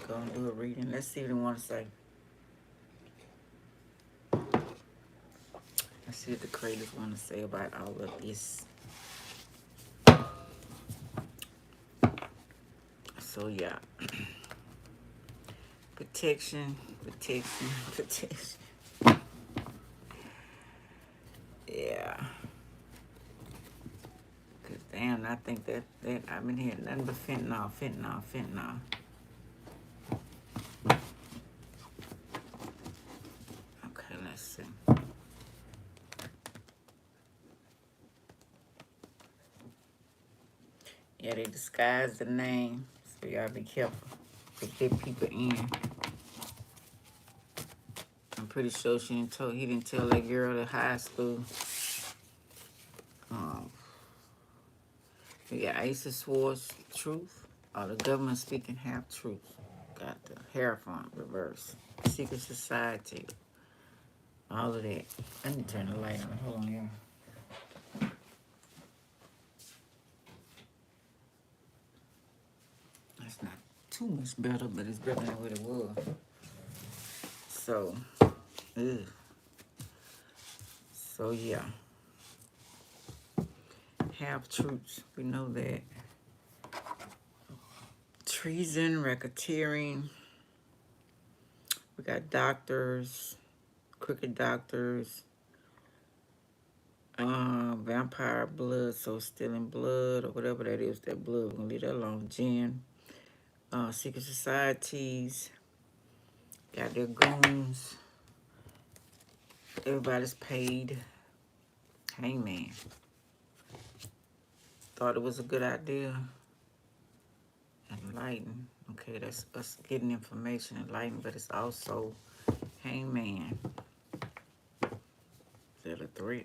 Go and do a reading. Let's see what they want to say. Let's see what the creators want to say about all of this. So, yeah. Protection. Yeah. Because, damn, I think that I've been hearing nothing but fentanyl. Okay, let's see. Yeah, they disguise the name, so y'all be careful to get people in. I'm pretty sure he didn't tell that girl at high school. We got Ace of Swords, truth, or the government speaking half truth. Got the Hierophant reverse, secret society, all of that. Let me turn the light on. Hold on, y'all. That's not too much better, but it's better than what it was. So, So, yeah. Half truths, we know that. Treason, racketeering. We got doctors, crooked doctors. Vampire blood, so stealing blood, or whatever that is, that blood. We're going to leave that alone. Gin. Secret societies. Got their goons. Everybody's paid. Hangman. Thought it was a good idea. Enlighten. Okay, that's us getting information. Enlighten, but it's also hangman. Is that a threat?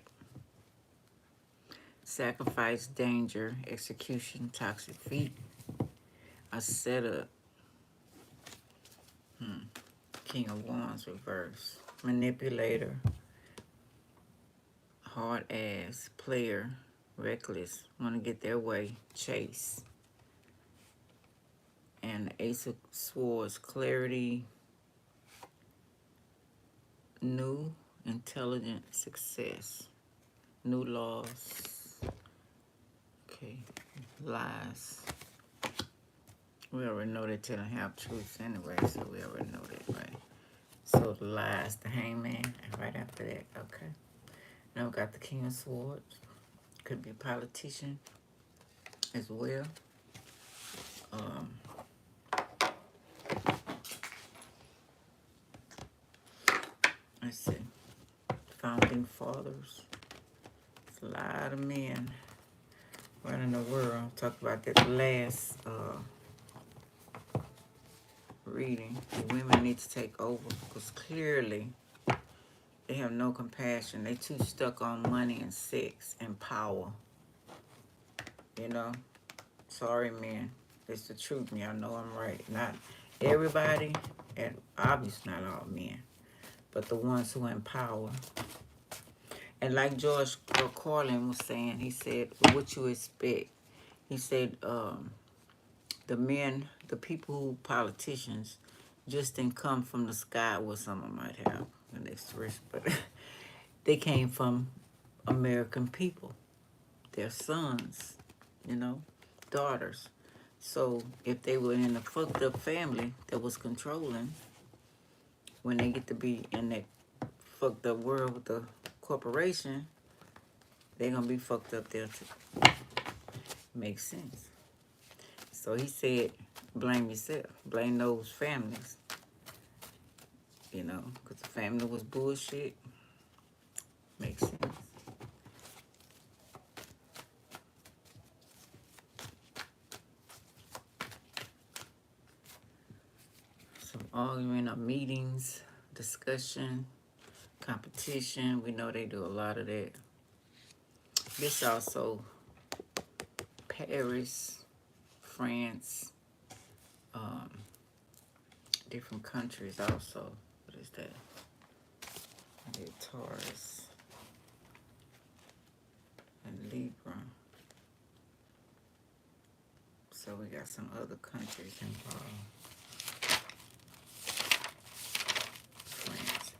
Sacrifice, danger, execution, toxic feet. A setup. King of Wands reverse. Manipulator. Hard ass. Player. Reckless. Want to get their way. Chase. And the Ace of Swords. Clarity. New. Intelligent. Success. New laws. Okay. Lies. We already know they telling half truths anyway, so we already know that, right? So the lies, the hangman, and right after that, okay. Now we got the King of Swords. Could be a politician as well. Um, let's see. Founding fathers. It's a lot of men running the world. Talk about that last reading. The women need to take over because clearly they have no compassion. They too stuck on money and sex and power. You know? Sorry, men. It's the truth. Y'all know I'm right. Not everybody, and obviously not all men, but the ones who are in power. And like George Carlin was saying, he said, what you expect? He said, the men, the people who politicians, just didn't come from the sky, well, some of them might have an expression, but they came from American people, their sons, you know, daughters. So if they were in a fucked up family that was controlling, when they get to be in that fucked up world with the corporation, they're gonna be fucked up there too. Makes sense. So he said, blame yourself, blame those families, you know, because the family was bullshit. Makes sense. Some arguing or meetings, discussion, competition. We know they do a lot of that. This also Paris, France, um, different countries also. What is that? The Taurus and Libra. So we got some other countries involved. France.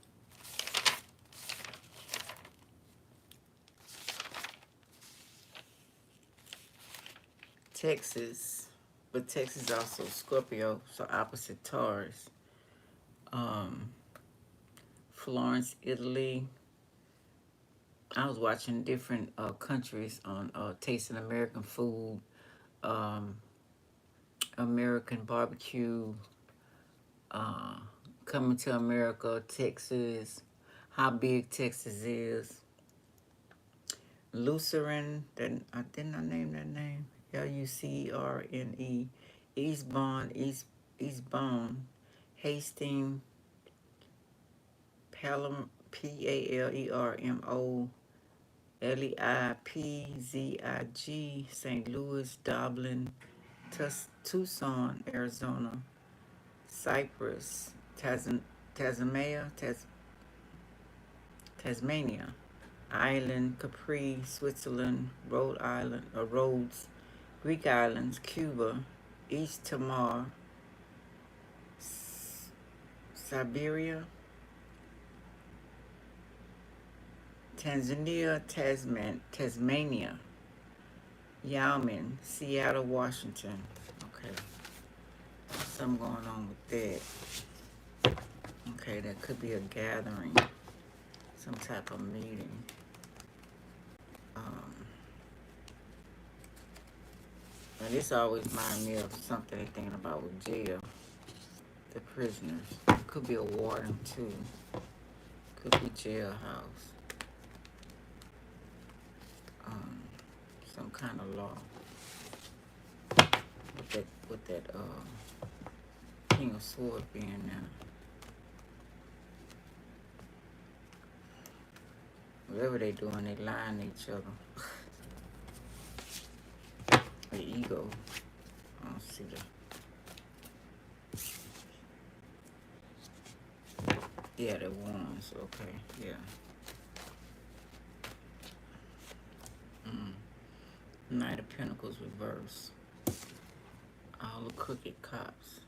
Texas. But Texas also Scorpio, so opposite Taurus. Florence, Italy. I was watching different countries on tasting American food, um, American barbecue, coming to America, Texas, how big Texas is. Lucerne, then didn't I name that name? Lucrne, Eastbourne, Hastings, Palermo, Leipzig, St. Louis, Dublin, Tucson, Arizona, Cyprus, Tasmania, Ireland, Capri, Switzerland, Rhodes, Greek islands, Cuba, East Timor, Siberia, Tanzania, Tasmania, Yemen, Seattle, Washington. Okay, something going on with that. Okay, that could be a gathering, some type of meeting. And this always reminds me of something they're thinking about with jail, the prisoners. It could be a warden too. Could be jailhouse. Some kind of law with that King of Swords being there. Whatever they doing, they lying to each other. The ego. I don't see the. Yeah, the wands. Okay, yeah. Knight of Pentacles reverse. All the crooked cops.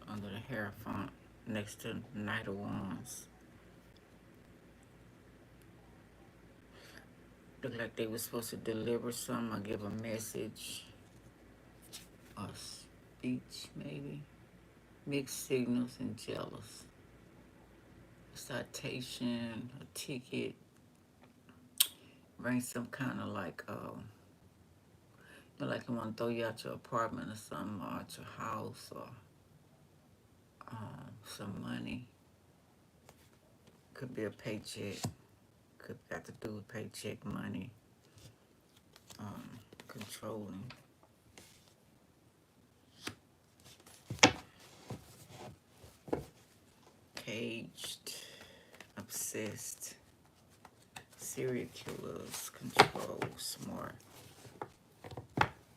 Under the Hierophant, next to Knight of Wands. Look like they were supposed to deliver something or give a message. or speech, maybe. Mixed signals and jealous. Citation, a ticket, bring some kind of like, like they want to throw you out your apartment or something, or out your house, or some money. Could be a paycheck. Could have to do with paycheck money. Controlling. Caged. Obsessed. Serial killers. Control. Smart.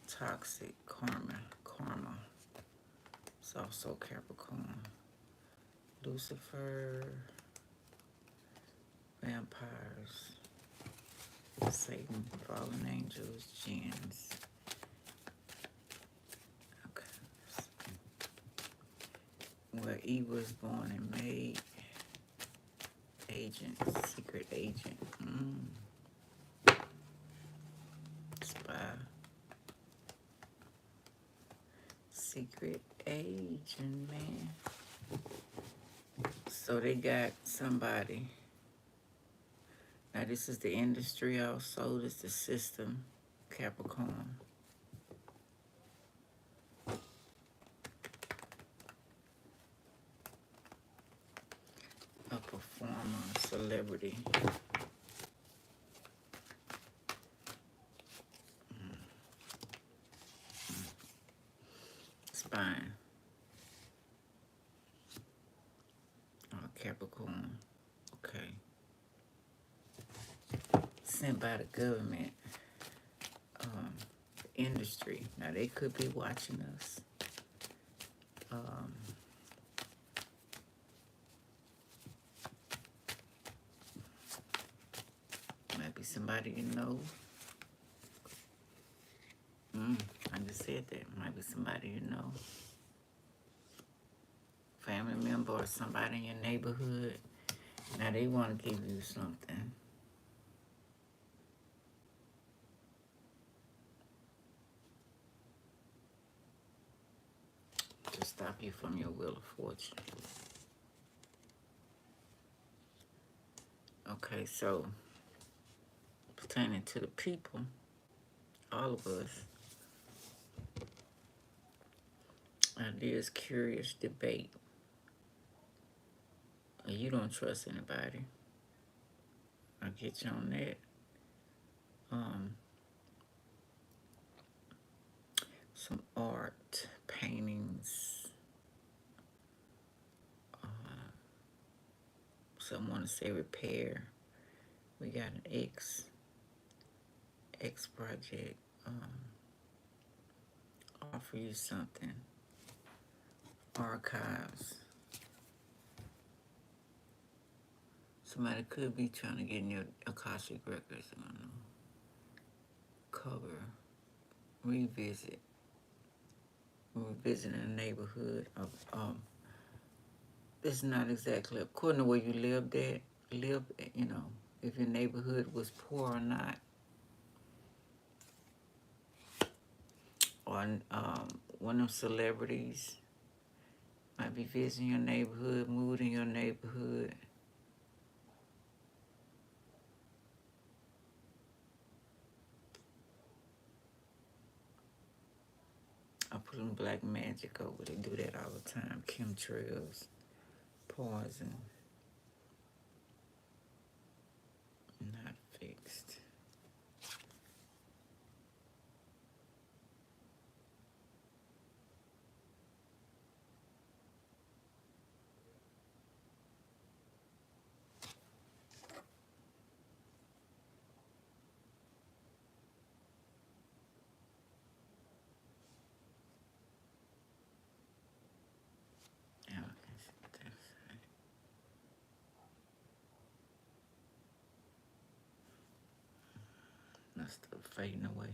Toxic. Karma. It's also Capricorn. Lucifer. Vampires. Satan. Fallen angels. Jinns. Where E was born and made. Agent, secret agent. Spy. Secret agent, man. So they got somebody. Now this is the industry also. This is the system. Capricorn. A performer, celebrity. Spine. Capricorn. Okay. Sent by the government. Industry. Now they could be watching us. Might be somebody you know. I just said that. Might be somebody you know. Family member or somebody in your neighborhood. Now they want to give you something. To stop you from your wheel of fortune. Okay, so pertaining to the people, all of us, ideas, curious, debate. You don't trust anybody. I'll get you on that. Some art, paintings. Some want to say repair. We got an X project. Offer you something. Archives. Somebody could be trying to get in your Akashic records. I don't know. Cover. Revisit. Revisiting a neighborhood of it's not exactly according to where you lived, you know, if your neighborhood was poor or not. Or one of them celebrities might be visiting your neighborhood, moved in your neighborhood. I put in black magic over. They do that all the time. Chemtrails, poison. Not fixed. That's still fading away.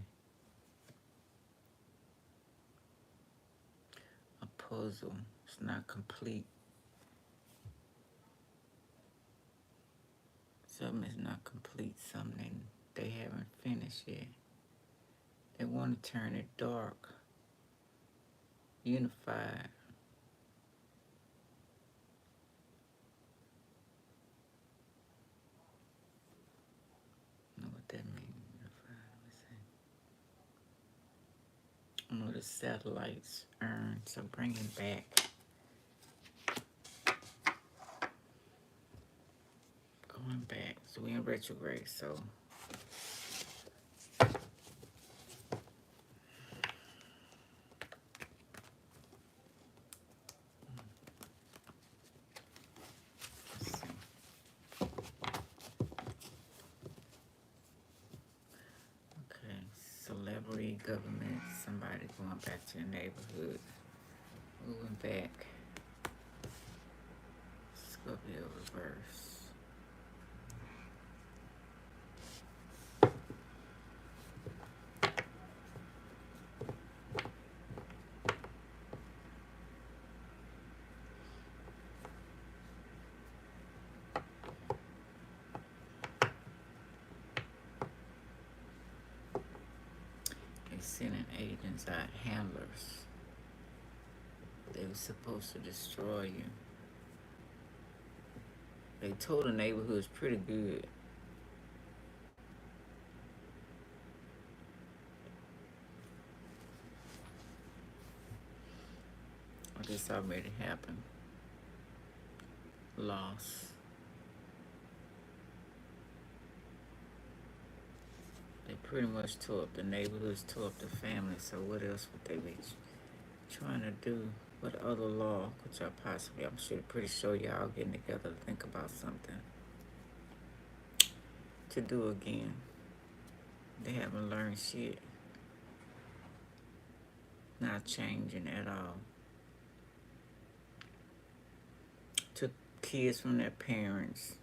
A puzzle. It's not complete. Something is not complete. Something they haven't finished yet. They want to turn it dark. Unified. Know what that means. Unified. Let me see. I know the satellites earn, so bring it back. Going back. So we in retrograde, so let's see. Okay. Celebrity, government, somebody going back to the neighborhood. Moving back. Scorpio reverse. They sending agents out, handlers. They were supposed to destroy you. They told the neighborhood's pretty good. Or this already happened. Loss. They pretty much tore up the neighborhoods, tore up the family, so what else would they be trying to do? What other law could y'all possibly, I'm sure, pretty sure y'all getting together to think about something to do again. They haven't learned shit. Not changing at all. Took kids from their parents.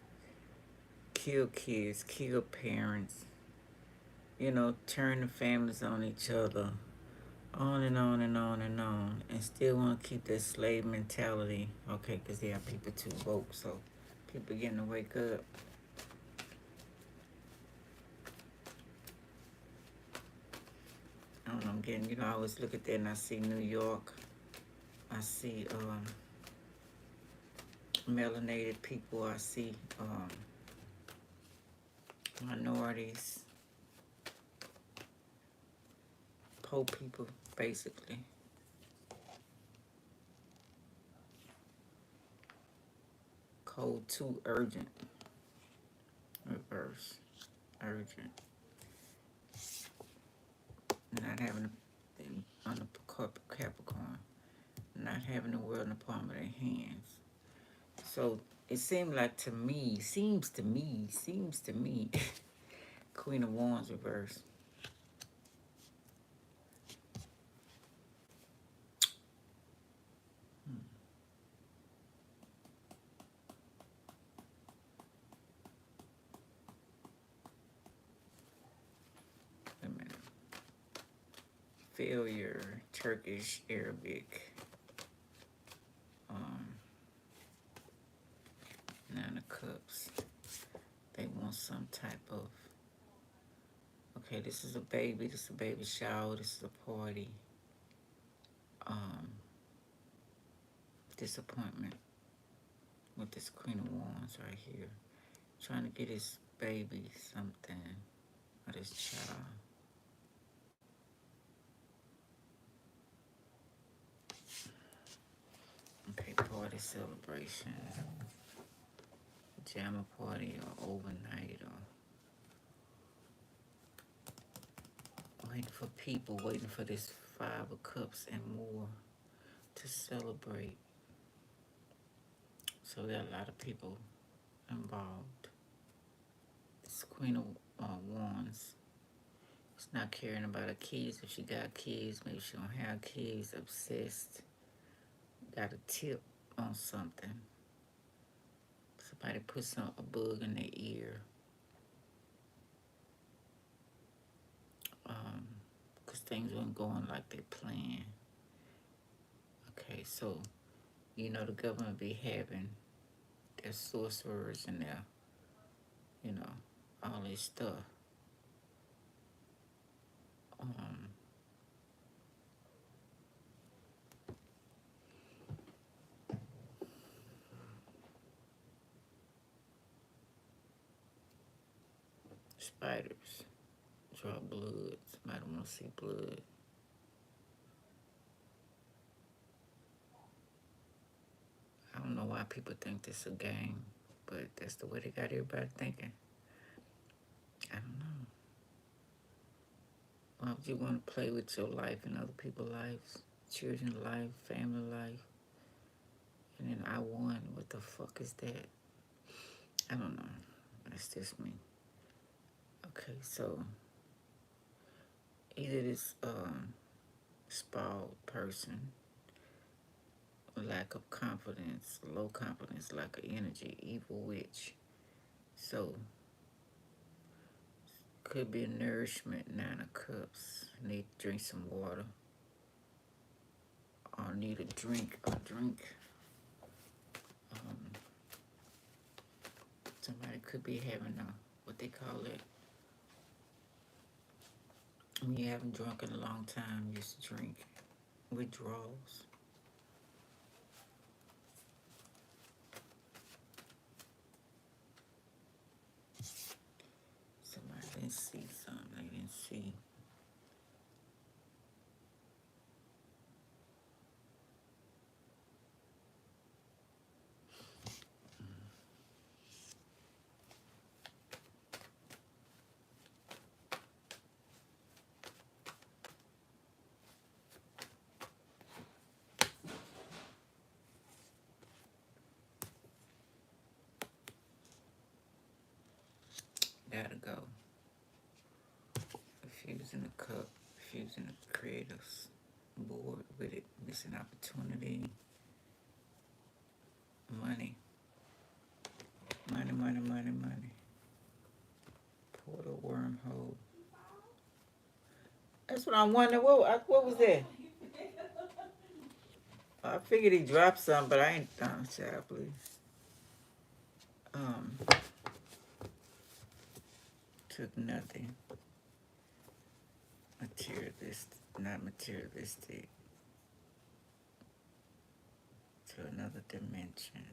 Kill kids, kill parents. You know, turn the families on each other. On and on and on and on. And still want to keep that slave mentality. Okay, because they are people too woke, so people getting to wake up. I don't know, I'm getting, you know, I always look at that and I see New York. I see melanated people. I see minorities. Poor people, basically. Code 2, urgent. Reverse. Urgent. Not having on the Capricorn. Not having the world in the palm of their hands. So it seems to me, Queen of Wands reverse. Wait a minute. Failure, Turkish, Arabic. Nine of Cups. They want some type of, okay, this is a baby, this is a baby shower, this is a party. Disappointment with this Queen of Wands right here. Trying to get his baby something, or this child. Okay, party celebration. Pajama party or overnight or waiting for people, waiting for this 5 of Cups and more to celebrate. So there are a lot of people involved. This Queen of Wands is not caring about her kids. If she got kids, maybe she don't have kids, obsessed. Got a tip on something. Somebody put a bug in their ear. Because things weren't going like they planned. Okay, so, you know, the government be having their sorcerers and their, you know, all this stuff. spiders. Draw blood. Somebody want to see blood. I don't know why people think this is a game, but that's the way they got everybody thinking. I don't know. Why would you want to play with your life and other people's lives? Children's life, family life. And then I won. What the fuck is that? I don't know. That's just me. Okay, so either this spoiled person, lack of confidence, low confidence, lack of energy, evil witch. So could be nourishment, 9 of Cups. Need to drink some water. Or need a drink. Somebody could be having a, what they call it. When you haven't drunk in a long time, you just drink. Withdrawals. Somebody didn't see something. They didn't see. Gotta go. Refusing the cup. Refusing the creators. Bored with it. Missing opportunity. Money. Money, money, money, money. Portal wormhole. That's what I'm wondering. What was that? I figured he dropped something, but I ain't done. Child, please. Took nothing. Materialistic, not materialistic. To another dimension.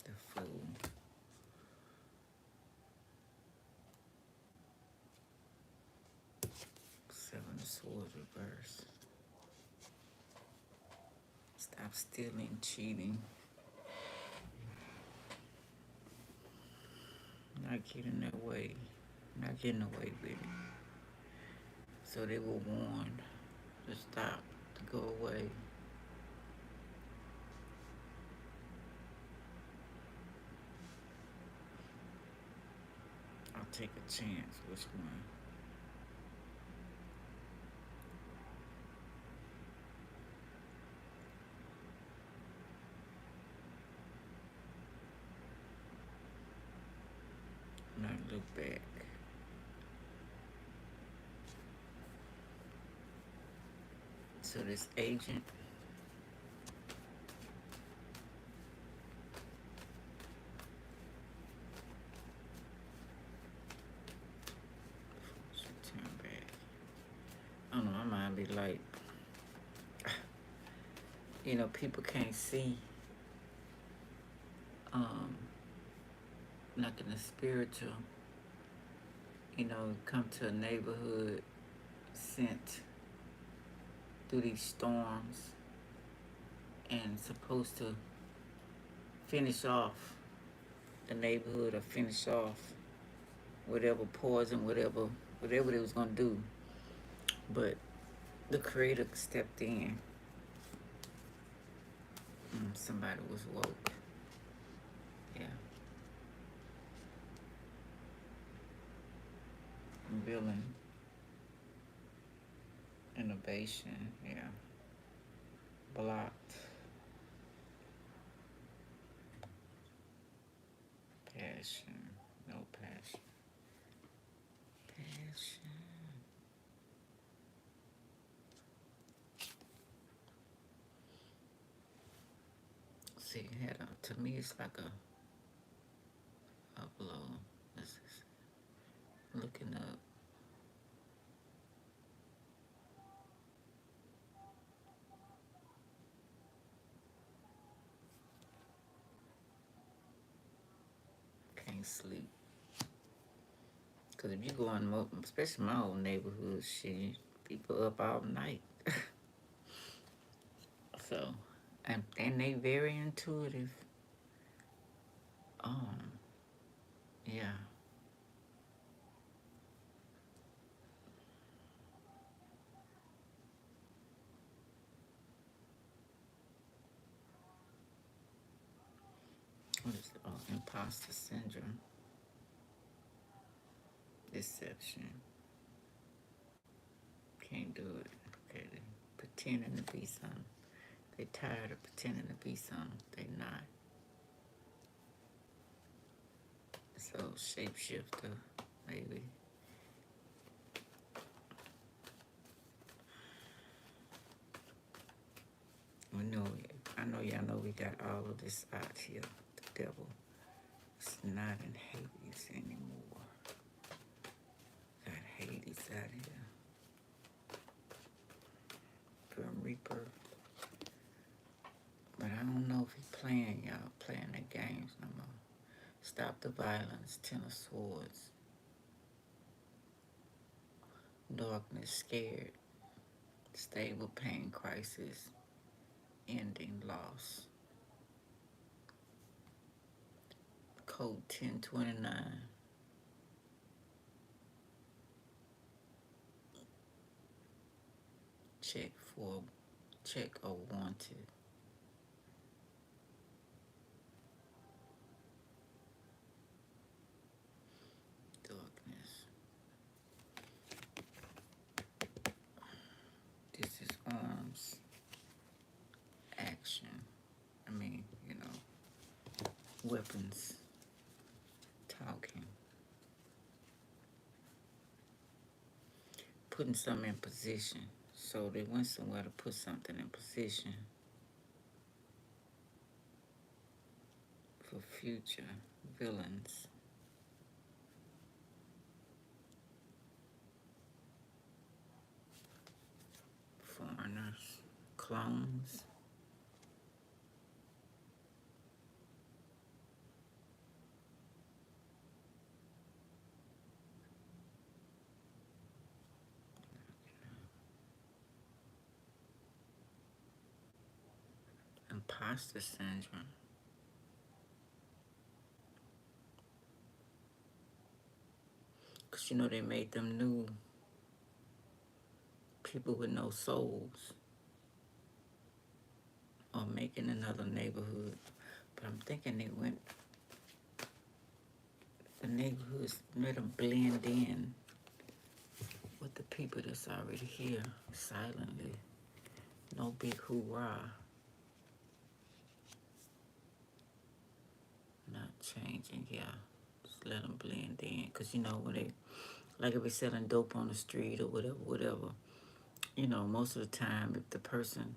The Fool. Seven of Swords reverse. Stop stealing, cheating. Not getting away. Not getting away with it. So they were warned to stop, to go away. I'll take a chance. Which one? Not look back. So this agent. Turn back. I don't know, my mind be like, you know, people can't see nothing is spiritual. You know, come to a neighborhood sent through these storms and supposed to finish off the neighborhood or finish off whatever poison, whatever they was gonna do. But the creator stepped in. Somebody was woke. Yeah. Villain. Innovation. Yeah. Blocked. Passion. No passion. Passion. See, to me, it's like a can't sleep. Because if you go in, especially my old neighborhood, shit, people up all night. So, and they very intuitive. Um, yeah. What is it? Oh, imposter syndrome, deception. Can't do it. Okay, they pretending to be something. They tired of pretending to be something. They not. So shapeshifter, maybe. We know. I know y'all know we got all of this out here. The devil is not in Hades anymore. Got Hades out here. Grim Reaper. But I don't know if he playing y'all, playing the games no more. Stop the violence, Ten of Swords. Darkness, scared. Stable pain, crisis. Ending, loss. Code 1029. Check or wanted. Darkness. This is arms. Action. I mean, weapons. Talking. Putting something in position. So they went somewhere to put something in position for future villains. Foreigners. Clones. Imposter syndrome. Because they made them new people with no souls, or making another neighborhood. But I'm thinking the neighborhoods let them blend in with the people that's already here silently. No big hoorah. Not changing, yeah. Just let them blend in. Because, when they, like if they're selling dope on the street or whatever, most of the time, if the person,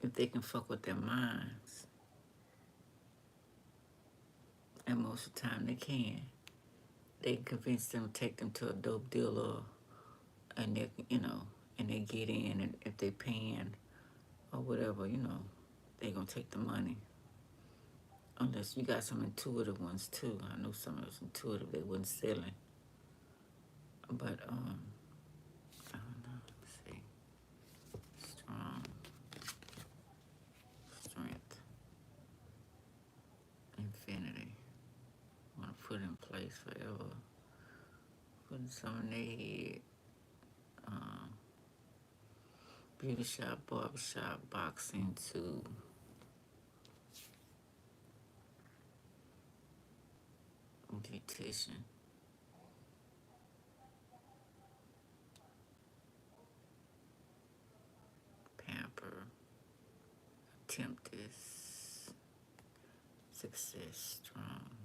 if they can fuck with their minds, and most of the time they can convince them to take them to a dope dealer, and they get in, and if they paying or whatever, they gonna take the money. Unless you got some intuitive ones too. I know some of those intuitive, they wasn't selling. But, I don't know. Let's see. Strong. Strength. Infinity. Want to put in place forever. Putting some in their head. Beauty shop, barbershop, boxing, too. Beautician. Pamper. Attempt this. Success strong.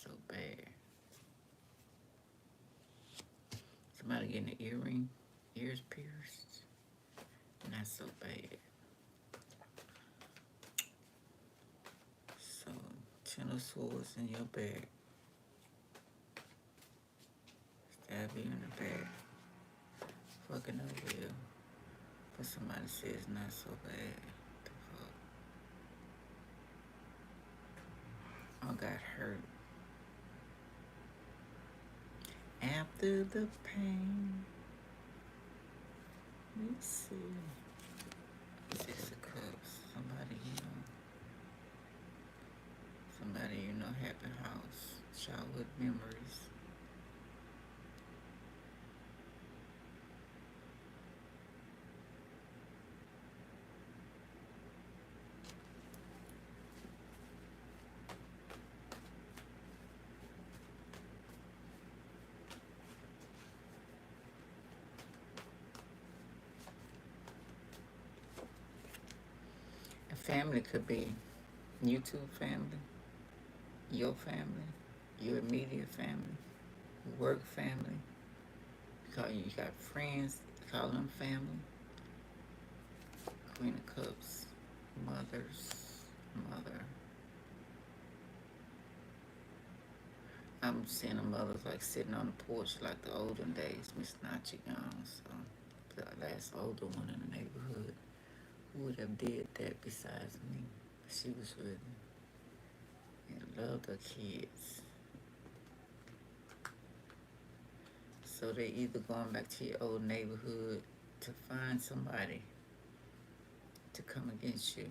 so bad. Somebody getting an earring, ears pierced. Not so bad. So, 10 of Swords in your bag. Stab you in the back. Fucking over you. But somebody says not so bad. The fuck? I got hurt. After the pain. Let's see. 6 of Cups. Somebody you know, happy house. Childhood memories. A family could be YouTube family, your family, your immediate family, work family. You got friends, you call them family. Queen of Cups, mother. I'm seeing the mothers like sitting on the porch like the olden days, Miss Nachi gone. So the last older one in the neighborhood. Who would have did that besides me? She was with me and loved her kids. So they either going back to your old neighborhood to find somebody to come against you.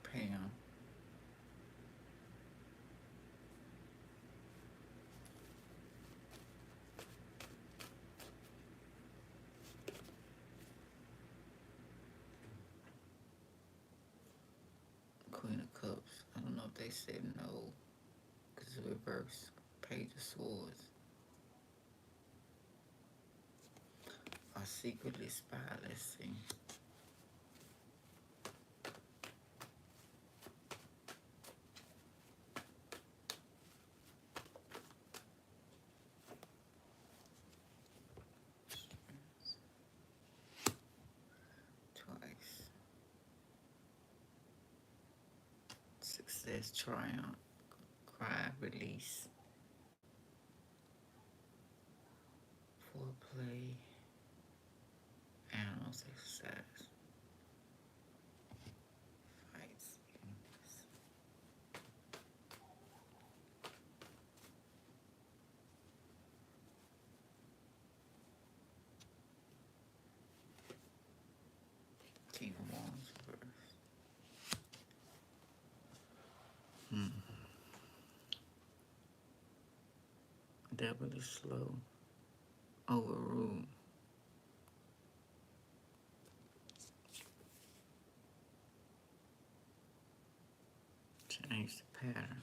Pam. Queen of Cups. I don't know if they said no, because it's reverse. Page of Swords. Or secretly spy. Let's see. Twice. Success, triumph, cry, release. Foreplay, animals, exercise, fights. King of Wands reverse. Devil is slow. Overruled. Change the pattern.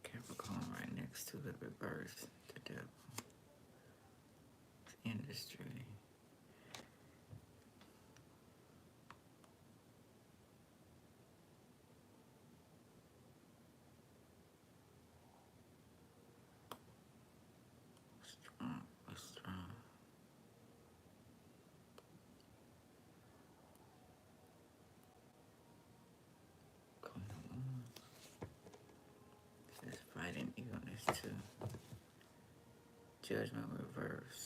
Capricorn right next to the reverse. The devil. Industry. Strong. Strong. Queen of Wands. Says fighting illness too. Judgment reverse.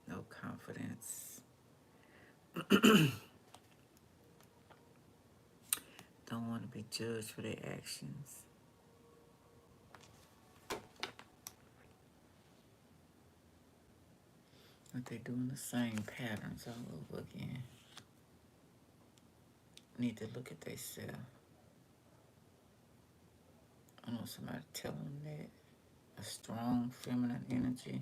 No confidence. Don't want to be judged for their actions. But they doing the same patterns all over again. Need to look at themselves. I know somebody tell them that. A strong feminine energy.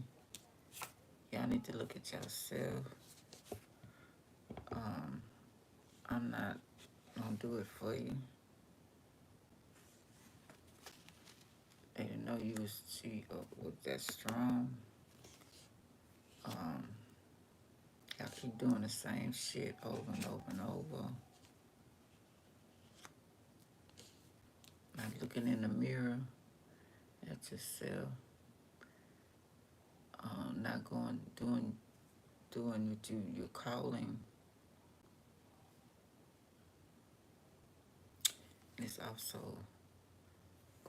Y'all need to look at yourself. I'm not gonna do it for you. They didn't know you was that strong. Y'all keep doing the same shit over and over and over. Not looking in the mirror at yourself. Not doing what you're calling. It's also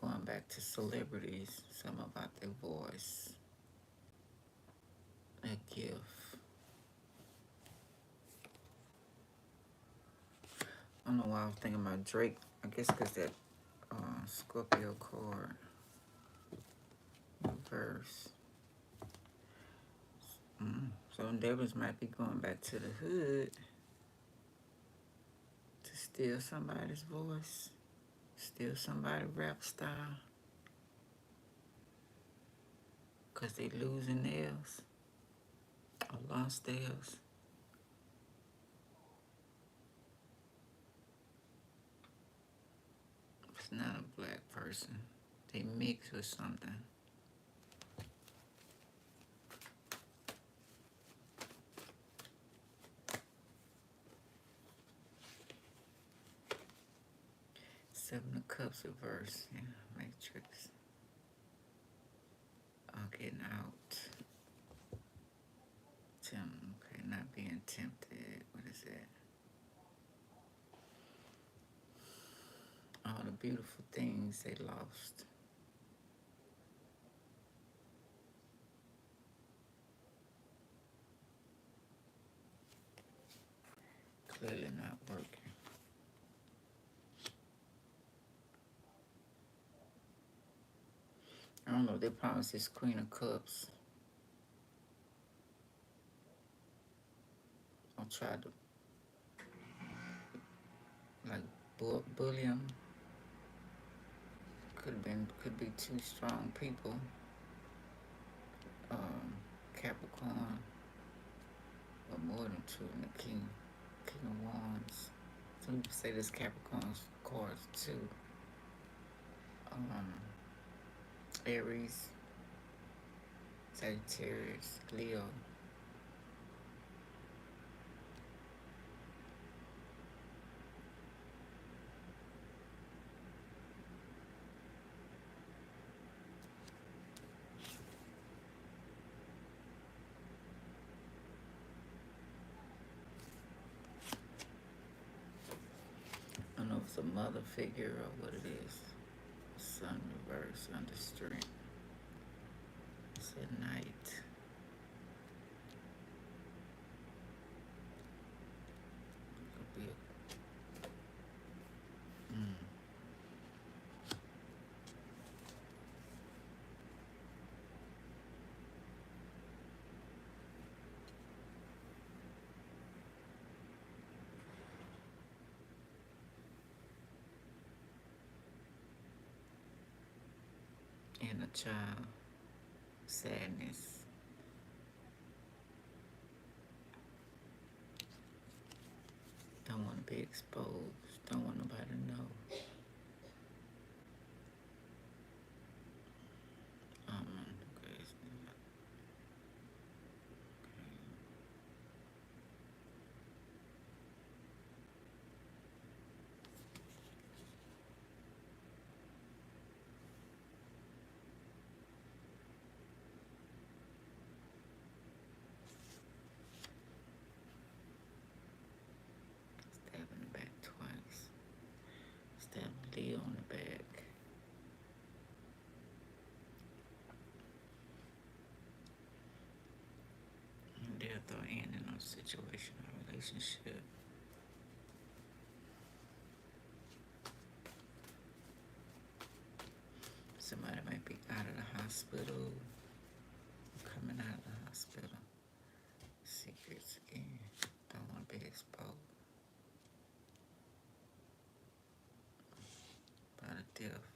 going back to celebrities, some about their voice, their gift. I don't know why I was thinking about Drake. I guess because that Scorpio card reverse. So endeavors might be going back to the hood to steal somebody's voice, steal somebody's rap style, because they losing theirs or lost theirs. It's not a black person. They mix with something. Seven of Cups reverse. Yeah, Matrix. Getting out. Okay, not being tempted. What is that? All the beautiful things they lost. Clearly not working. I don't know, they promised this Queen of Cups. I'll try to, like, bully them. Could be two strong people. Capricorn, or more than two in the King of Wands. Some people say this Capricorn's cards too. Aries, Sagittarius, Leo. I don't know if it's a mother figure or what it is. Sun reverse under strength. It's at night. Could be and a child. Sadness. Don't want to be exposed. Don't want nobody to know. Okay. Stab in the back twice. Stab Leo on the back. And they'll throw in a situation or relationship. Somebody might be out of the hospital, coming out of the hospital. Secrets again. Don't want to be exposed. By the death.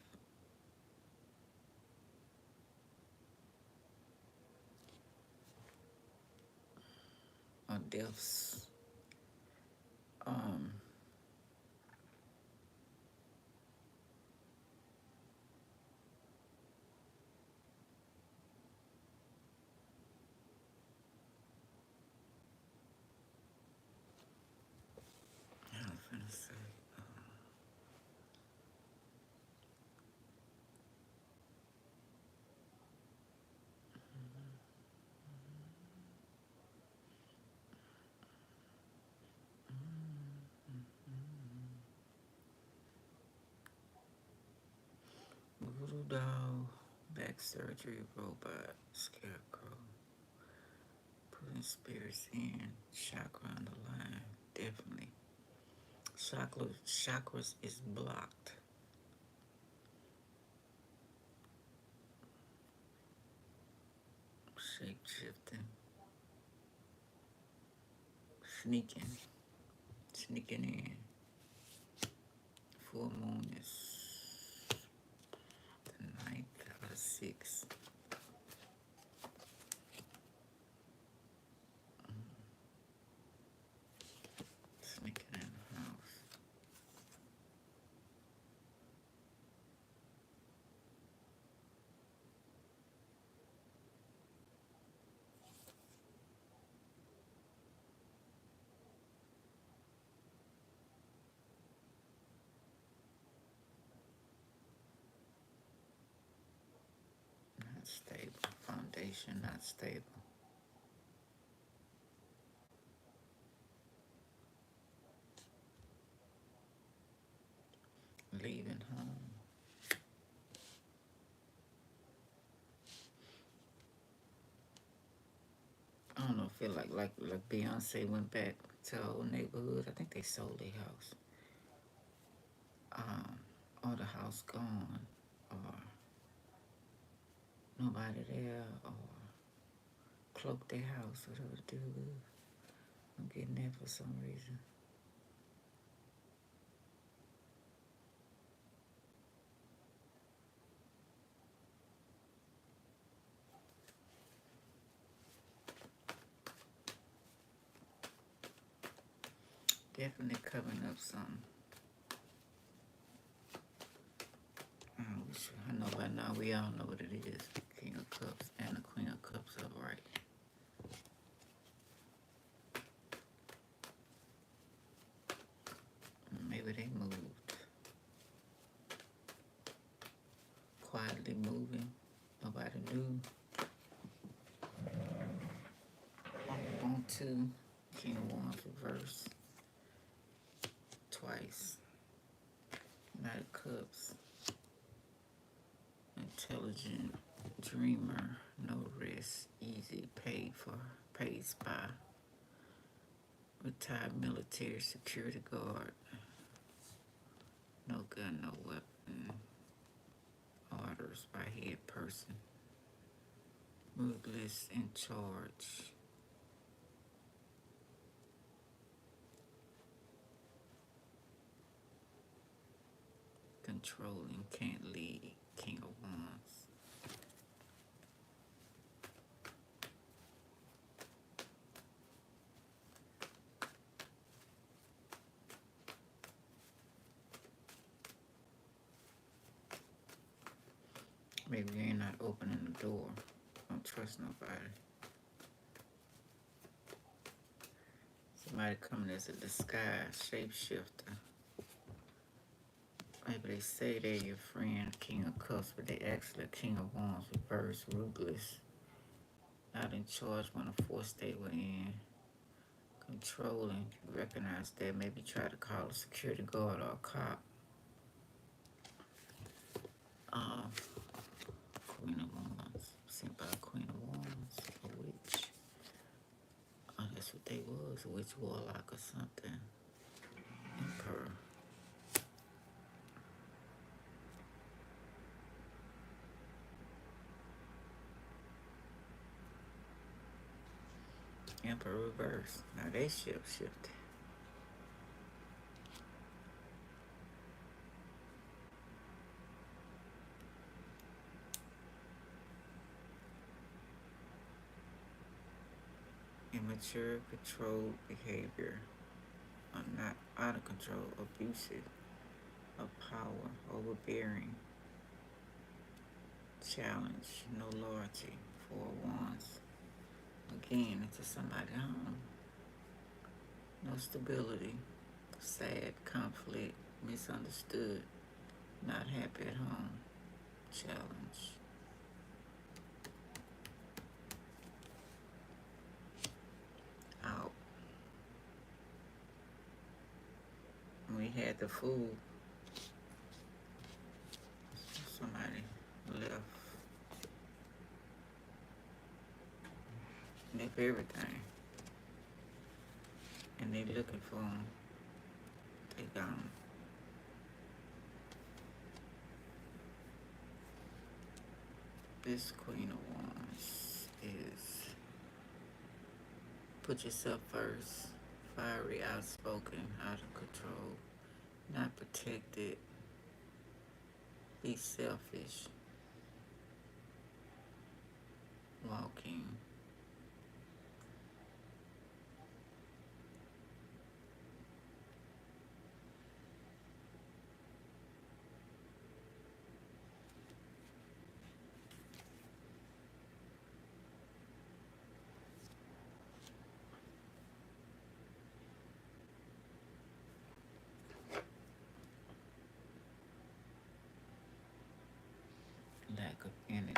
or deaths. Um, I was gonna say, voodoo doll, back surgery, robot, scarecrow, putting spirits in, chakra on the line, definitely. Chakras is blocked. Shape shifting, sneaking in. Full moon is the 9th out of 6. Sneaking in the house. Not stable. Foundation not stable. Leaving home. I don't know, feel like Beyonce went back to her old neighborhood. I think they sold their house. Or the house gone, or nobody there, or cloak their house, whatever to do. I'm getting that for some reason. Definitely covering up something. I know by now we all know what it is. King of Cups and the Queen of Cups upright. Maybe they moved. Quietly moving. Nobody knew. On 2. King of Wands reverse. Twice. Knight of Cups. Intelligent. Dreamer. No risk. Easy. Paid spy. Retired military security guard. No gun, no weapon. Orders by head person. Ruthless, in charge. Controlling, can't lead. King of Wands. Maybe you're not opening the door. Don't trust nobody. Somebody coming as a disguise, shapeshifter. Maybe they say they're your friend, King of Cups, but they actually King of Wands, reverse, ruthless. Not in charge when a force they were in. Controlling, you recognize that. Maybe try to call a security guard or a cop. Queen of Wands, sent by Queen of Wands, a witch. Oh, that's what they was, a witch warlock or something. Emperor. Emperor reverse. Now they shifted. immature, controlled behavior, not out of control, abusive, of power, overbearing, challenge, no loyalty, 4 of Wands. Again, into somebody's home. No stability, sad, conflict, misunderstood, not happy at home, challenge. Out. We had the food. Somebody left everything. And they looking for them. They gone. This Queen of Wands is put yourself first. Fiery, outspoken, out of control, not protected, be selfish, walking. Lack of energy.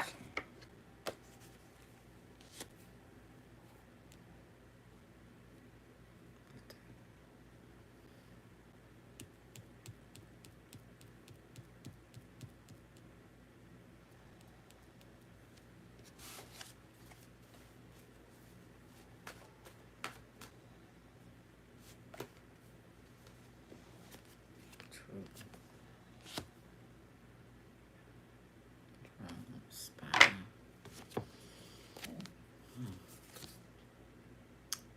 Truth. Spine.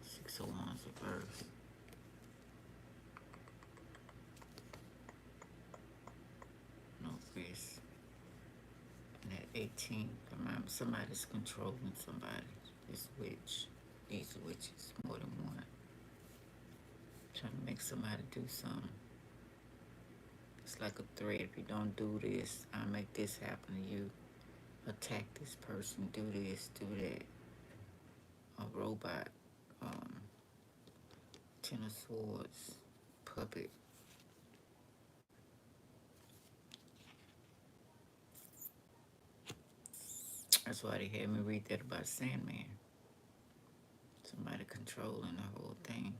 6 of Wands reverse. No risk. And at 18, remember somebody's controlling somebody. This witch. These witches, more than one. Trying to make somebody do something. It's like a threat. If you don't do this, I'll make this happen to you. Attack this person, do this, do that. A robot, 10 of Swords, puppet. That's why they had me read that about Sandman. Somebody controlling the whole thing.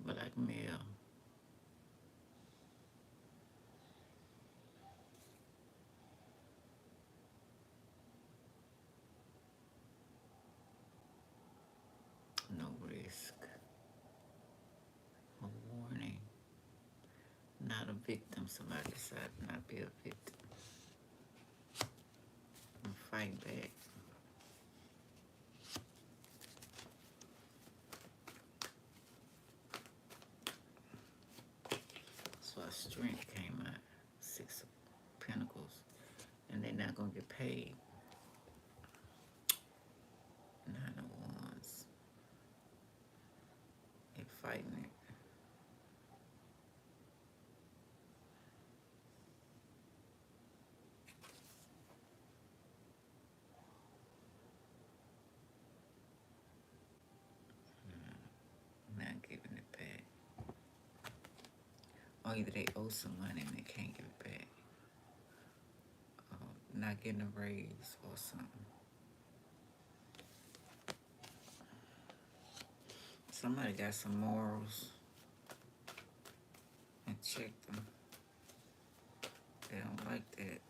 Blackmail. No risk. A warning. Not a victim. Somebody decided not to be a victim. And fight back. So our strength came out. 6 of Pentacles. And they're not going to get paid. 9 of Wands. They're fighting it. Not giving it back. Or either they owe some money and they can't give it back. Not getting a raise or something. Somebody got some morals and check them. They don't like that.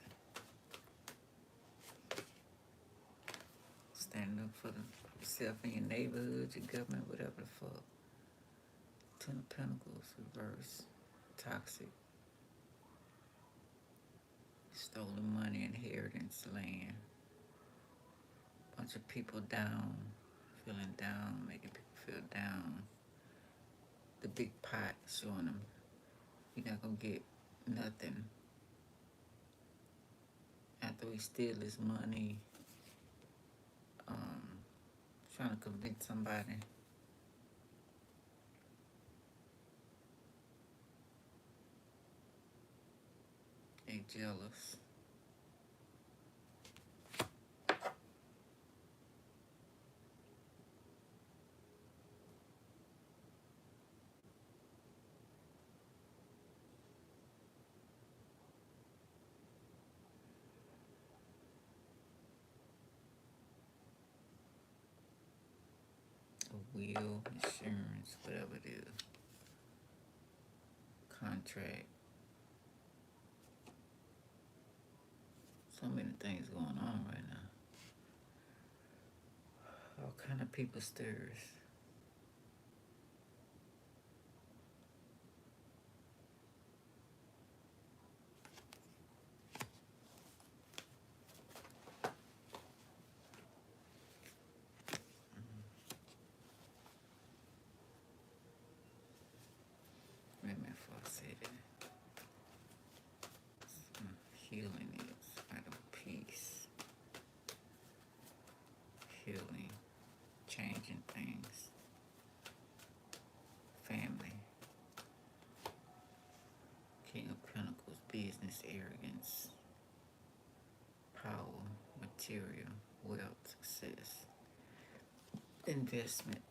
Stand up for yourself in your neighborhood, your government, whatever the fuck. 10 of Pentacles, reverse. Toxic. Stolen money, inheritance, land. Bunch of people down, feeling down, making people feel down. The big pot showing them you're not gonna get nothing after we steal his money. trying to convince somebody they jealous. A will, insurance, whatever it is. Contract. So many things going on right now. All kind of people stirs. Wait a minute before I say that. Healing is out of peace. Healing. Changing things. Family. King of Pentacles. Business arrogance. Power. Material. Wealth. Success. Investment.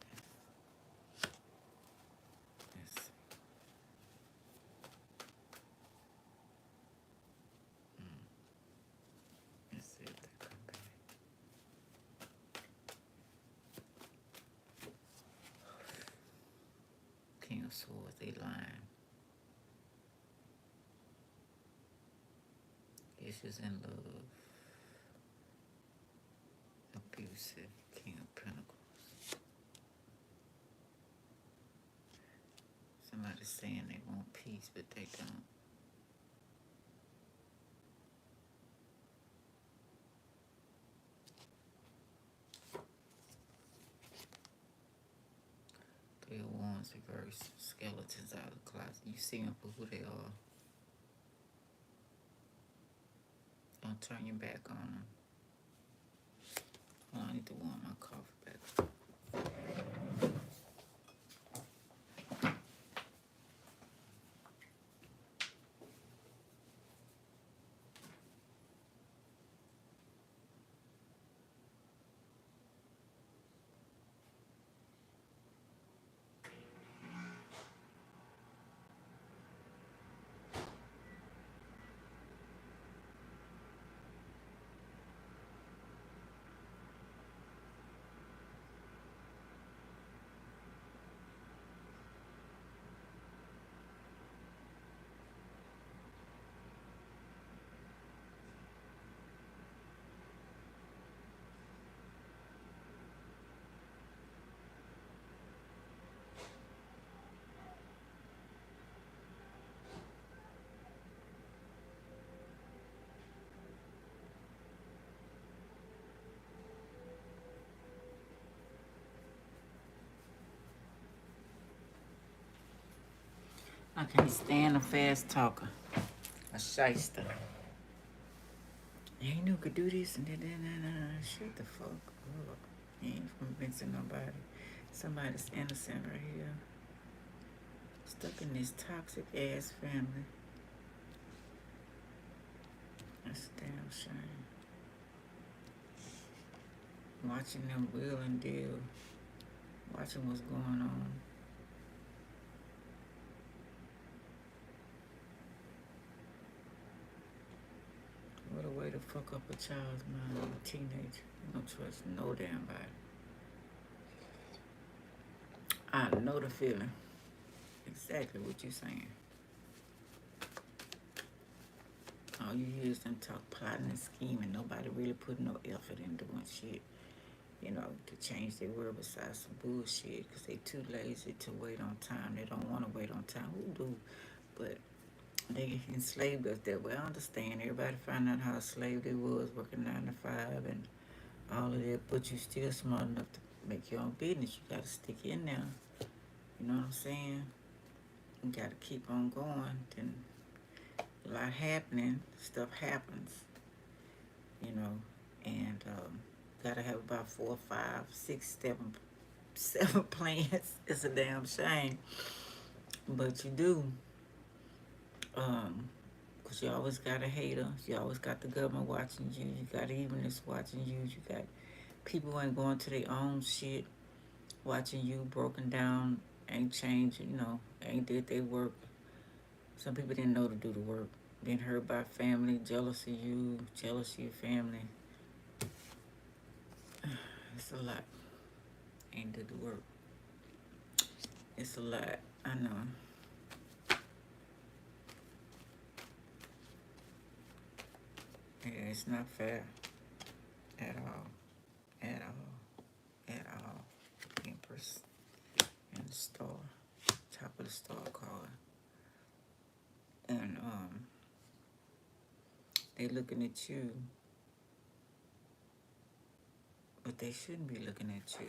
Let's see if they come back. King of Swords, they lying. Issues in love. Abusive. King of Pentacles. Somebody's saying they want peace, but they don't. Three of Wands reverse. Skeletons out of the closet. You see them for who they are. Don't turn your back on them. Oh, I need to warm my coffee back. I can't stand a fast talker. A shyster. You ain't who could do this and that. Shut the fuck up. You ain't convincing nobody. Somebody's innocent right here. Stuck in this toxic ass family. That's a damn shame. Watching them wheel and deal. Watching what's going on. What a way to fuck up a child's mind, a teenager. You don't trust no damn body. I know the feeling. Exactly what you're saying. All you hear is them talk plotting and scheming. Nobody really put no effort into doing shit, you know, to change their world besides some bullshit because they too lazy to wait on time. They don't want to wait on time. Who do? But they enslaved us that way. I understand. Everybody found out how slave they was, working 9 to 5 and all of that. But you still smart enough to make your own business. You got to stick in there. You know what I'm saying? You got to keep on going. Then a lot happening. Stuff happens. You know. And Gotta have about 4, 5, 6, 7 plants. It's a damn shame. But you do. Because you always got a hater. You always got the government watching you. You got evenness watching you. You got people ain't going to their own shit watching you broken down, ain't changing, ain't did they work. Some people didn't know to do the work. Been hurt by family, jealous of you, jealous of your family. It's a lot. Ain't did the work. It's a lot. I know. Yeah, it's not fair. At all. At all. At all. Empress and the star. Top of the star card. And they looking at you, but they shouldn't be looking at you.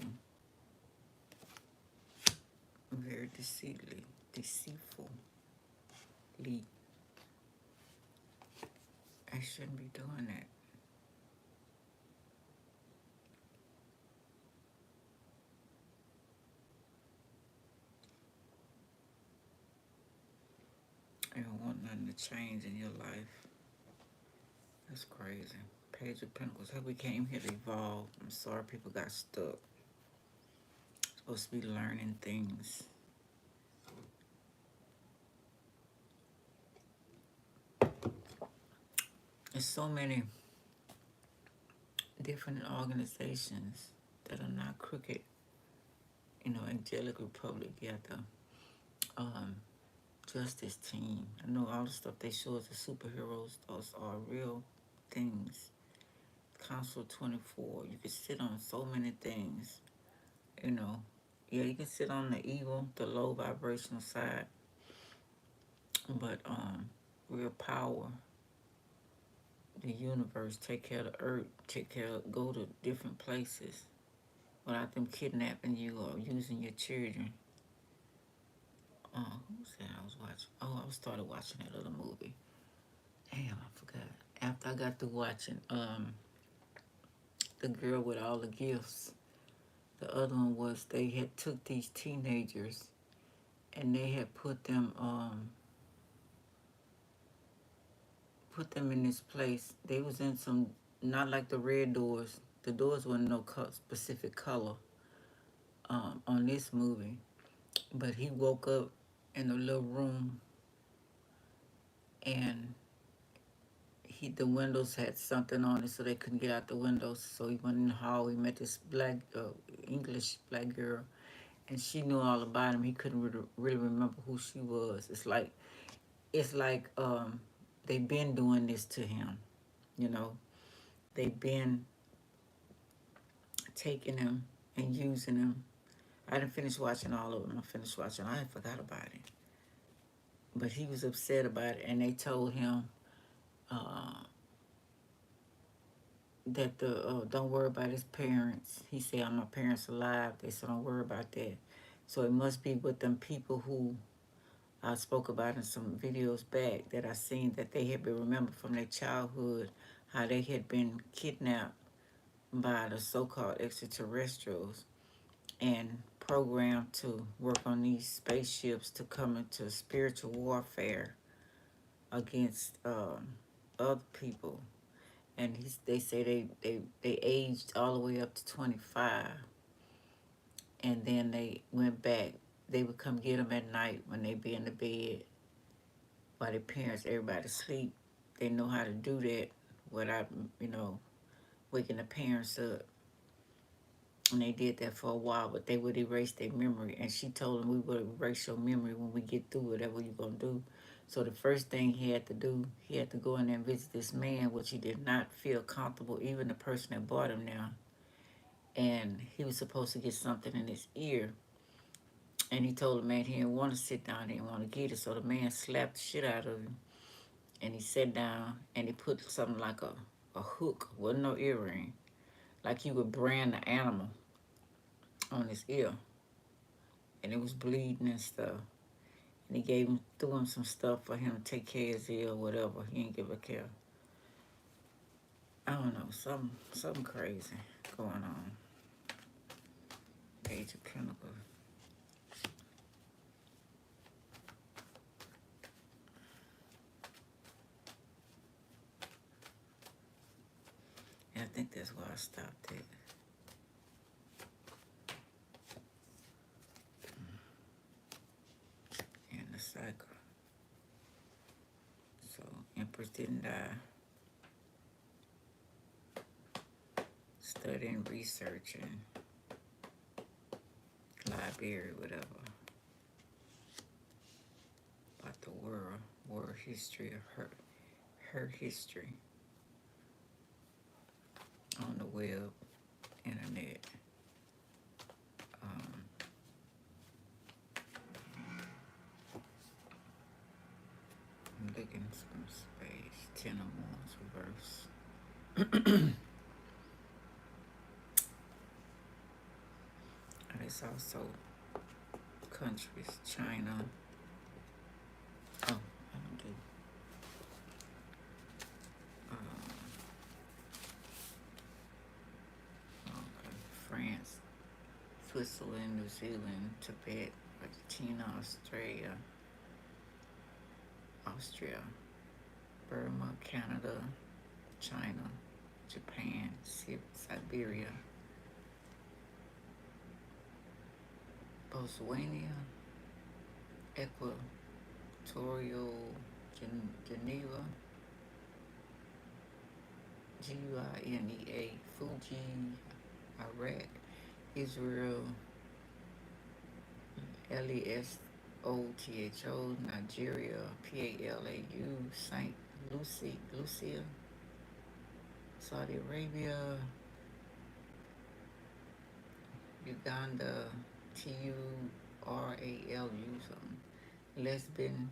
Very deceitfully. I shouldn't be doing that. I don't want nothing to change in your life. That's crazy. Page of Pentacles. How we came here to evolve. I'm sorry people got stuck. Supposed to be learning things. There's so many different organizations that are not crooked. Angelic Republic got the Justice Team. I know all the stuff they show as the superheroes. Those are real things. Council 24. You can sit on so many things. Yeah, you can sit on the evil, the low vibrational side, but real power, the universe, take care of the earth, go to different places without them kidnapping you or using your children. Who was that I was watching? Oh, I started watching that other movie. Damn, I forgot. After I got through watching The Girl with All the Gifts, the other one was they had took these teenagers and they had put them in this place. They was in some, not like the red doors. The doors wasn't no specific color on this movie. But he woke up in a little room and the windows had something on it so they couldn't get out the windows. So he went in the hall. He met this black, English black girl, and she knew all about him. He couldn't really remember who she was. It's like they've been doing this to him, They've been taking him and using him. I didn't finish watching all of them. I forgot about it. But he was upset about it, and they told him that don't worry about his parents. He said, my parents alive. They said, don't worry about that. So it must be with them people who I spoke about in some videos back that I seen that they had been remembered from their childhood, how they had been kidnapped by the so-called extraterrestrials and programmed to work on these spaceships to come into spiritual warfare against other people. And they say they aged all the way up to 25, and then they went back. They would come get them at night when they be in the bed while their parents, everybody sleep. They know how to do that without, waking the parents up. And they did that for a while, but they would erase their memory. And she told them, we would erase your memory when we get through whatever you're going to do. So the first thing he had to do, he had to go in there and visit this man, which he did not feel comfortable, even the person that bought him now. And he was supposed to get something in his ear. And he told the man he didn't want to sit down, he didn't want to get it. So the man slapped the shit out of him. And he sat down and he put something like a hook, wasn't no earring, like you would brand the animal on his ear. And it was bleeding and stuff. And he threw him some stuff for him to take care of his ear or whatever. He didn't give a care. I don't know, something crazy going on. Page of Pentacles. And I think that's where I stopped at. In the cycle. So Empress didn't die. Studying, researching, library, whatever, about the world history of her history on the web, internet. I'm looking some space. 10 of Wands reverse. There's also countries, China. Oh, I don't do. Okay. France, Switzerland, New Zealand, Tibet, Argentina, Austria, Burma, Canada, China, Japan, Siberia, Botswana, Equatorial Geneva, Guinea, Fuji, Iraq, Israel, Lesotho, Nigeria, Palau, Saint Lucia, Saudi Arabia, Uganda, Turalu, something, Lisbon,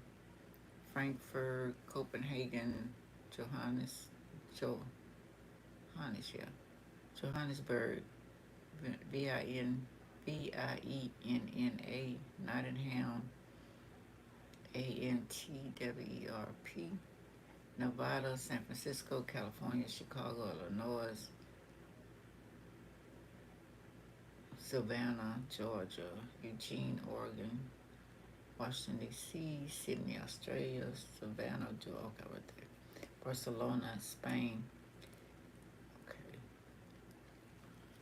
Frankfurt, Copenhagen, Johannesburg, Vienna, Nottingham, Antwerp, Nevada, San Francisco, California, Chicago, Illinois, Savannah, Georgia, Eugene, Oregon, Washington, D.C., Sydney, Australia, Savannah, Georgia, okay, right there. Barcelona, Spain. Okay.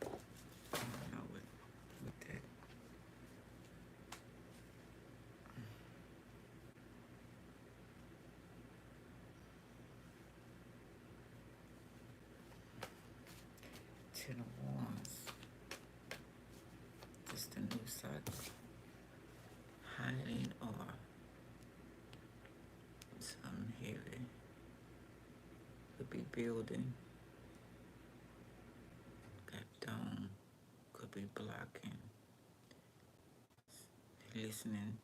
I don't know what that. Ten of Wands. Just a new cycle. Hiding or something heavy. Could be building. Got dome. Could be blocking. Listening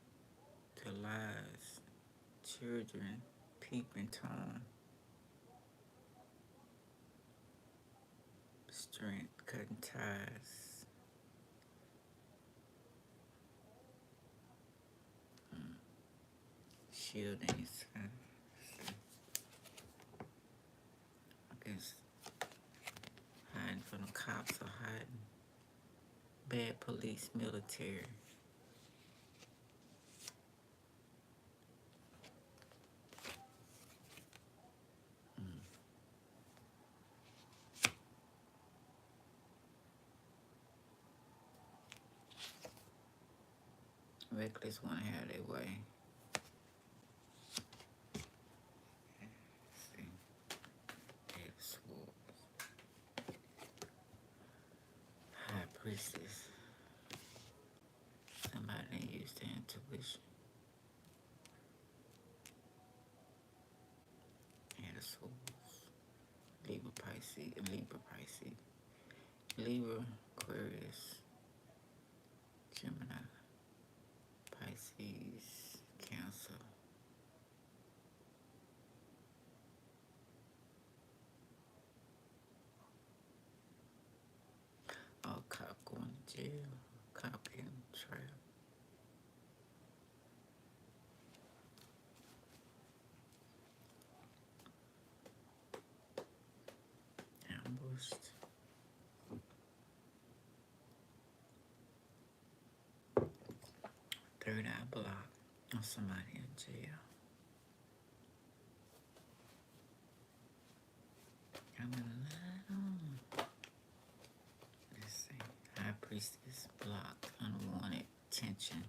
to lies. Children. Peeping Tom. Strength. Cutting ties. Shielding. I guess hiding from the cops or hiding. Bad police, military. Reckless want to have their way. Let's see. Eight of Swords. High Priestess. Somebody that used their intuition. Eight of Swords. Libra, Pisces. Libra, Aquarius. Gemini. Pisces. Cancer. Oh, cop going to jail. Cop in trap. Third eye block on somebody in jail. Coming along. Let's see. High priestess blocked. Unwanted tension.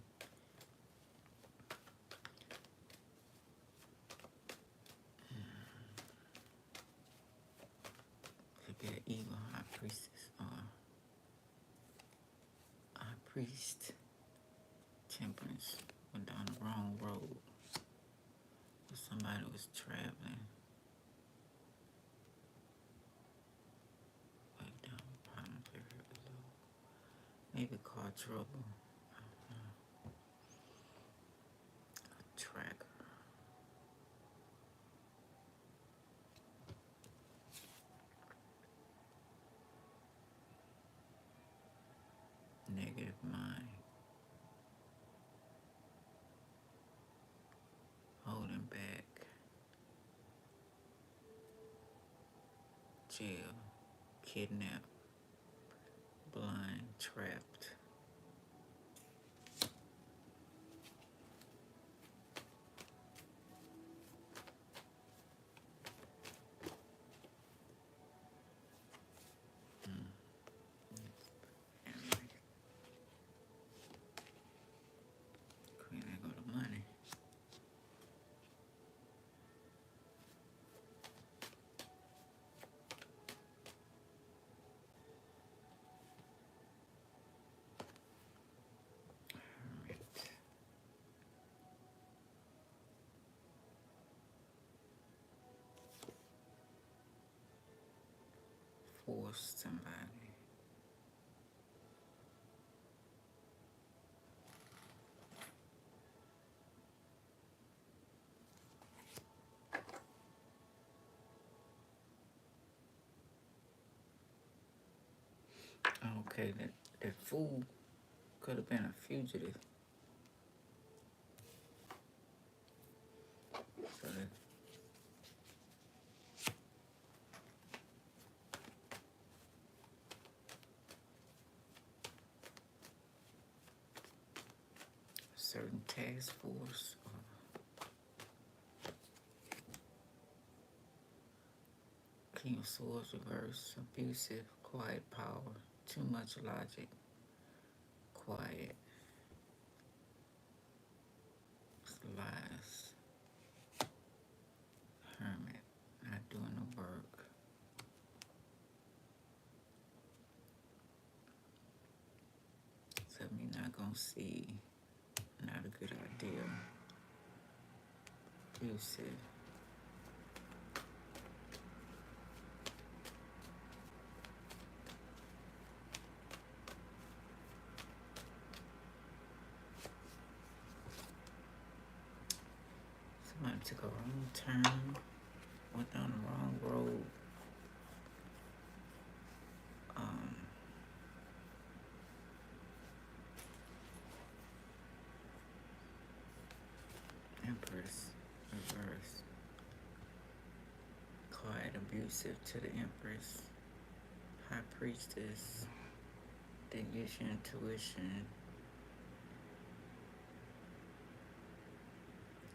Could be an evil high priestess or high priest. Temperance went down the wrong road. Or somebody was traveling. Way down the bottom area below. Maybe car trouble. I don't know. A tracker. Negative mind. Holding back. Jail. Kidnapped. Blind. Trapped. Queen, there go the money. Hermit. Force somebody. Okay, that fool could have been a fugitive. So that certain task force or King of Swords reverse, abusive, quiet power, too much logic, quiet, lies, hermit, not doing the work. So me not gonna see, not a good idea. Abusive. Somebody took a wrong turn, went down the wrong road. Empress, reverse. Quiet, abusive to the Empress. High Priestess. Then use your intuition.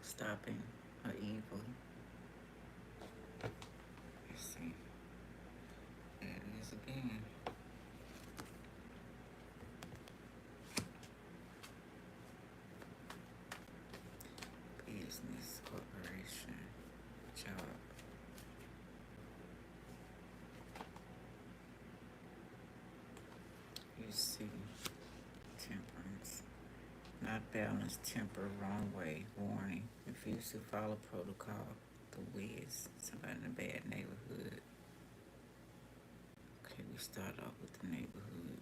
Stopping or evil. Let's see. There it is again. Business, corporation, job. You see, temperance. Not balanced, temper, wrong way, warning. Refuse to follow protocol. The Wiz, somebody in a bad neighborhood. Okay, we start off with the neighborhood.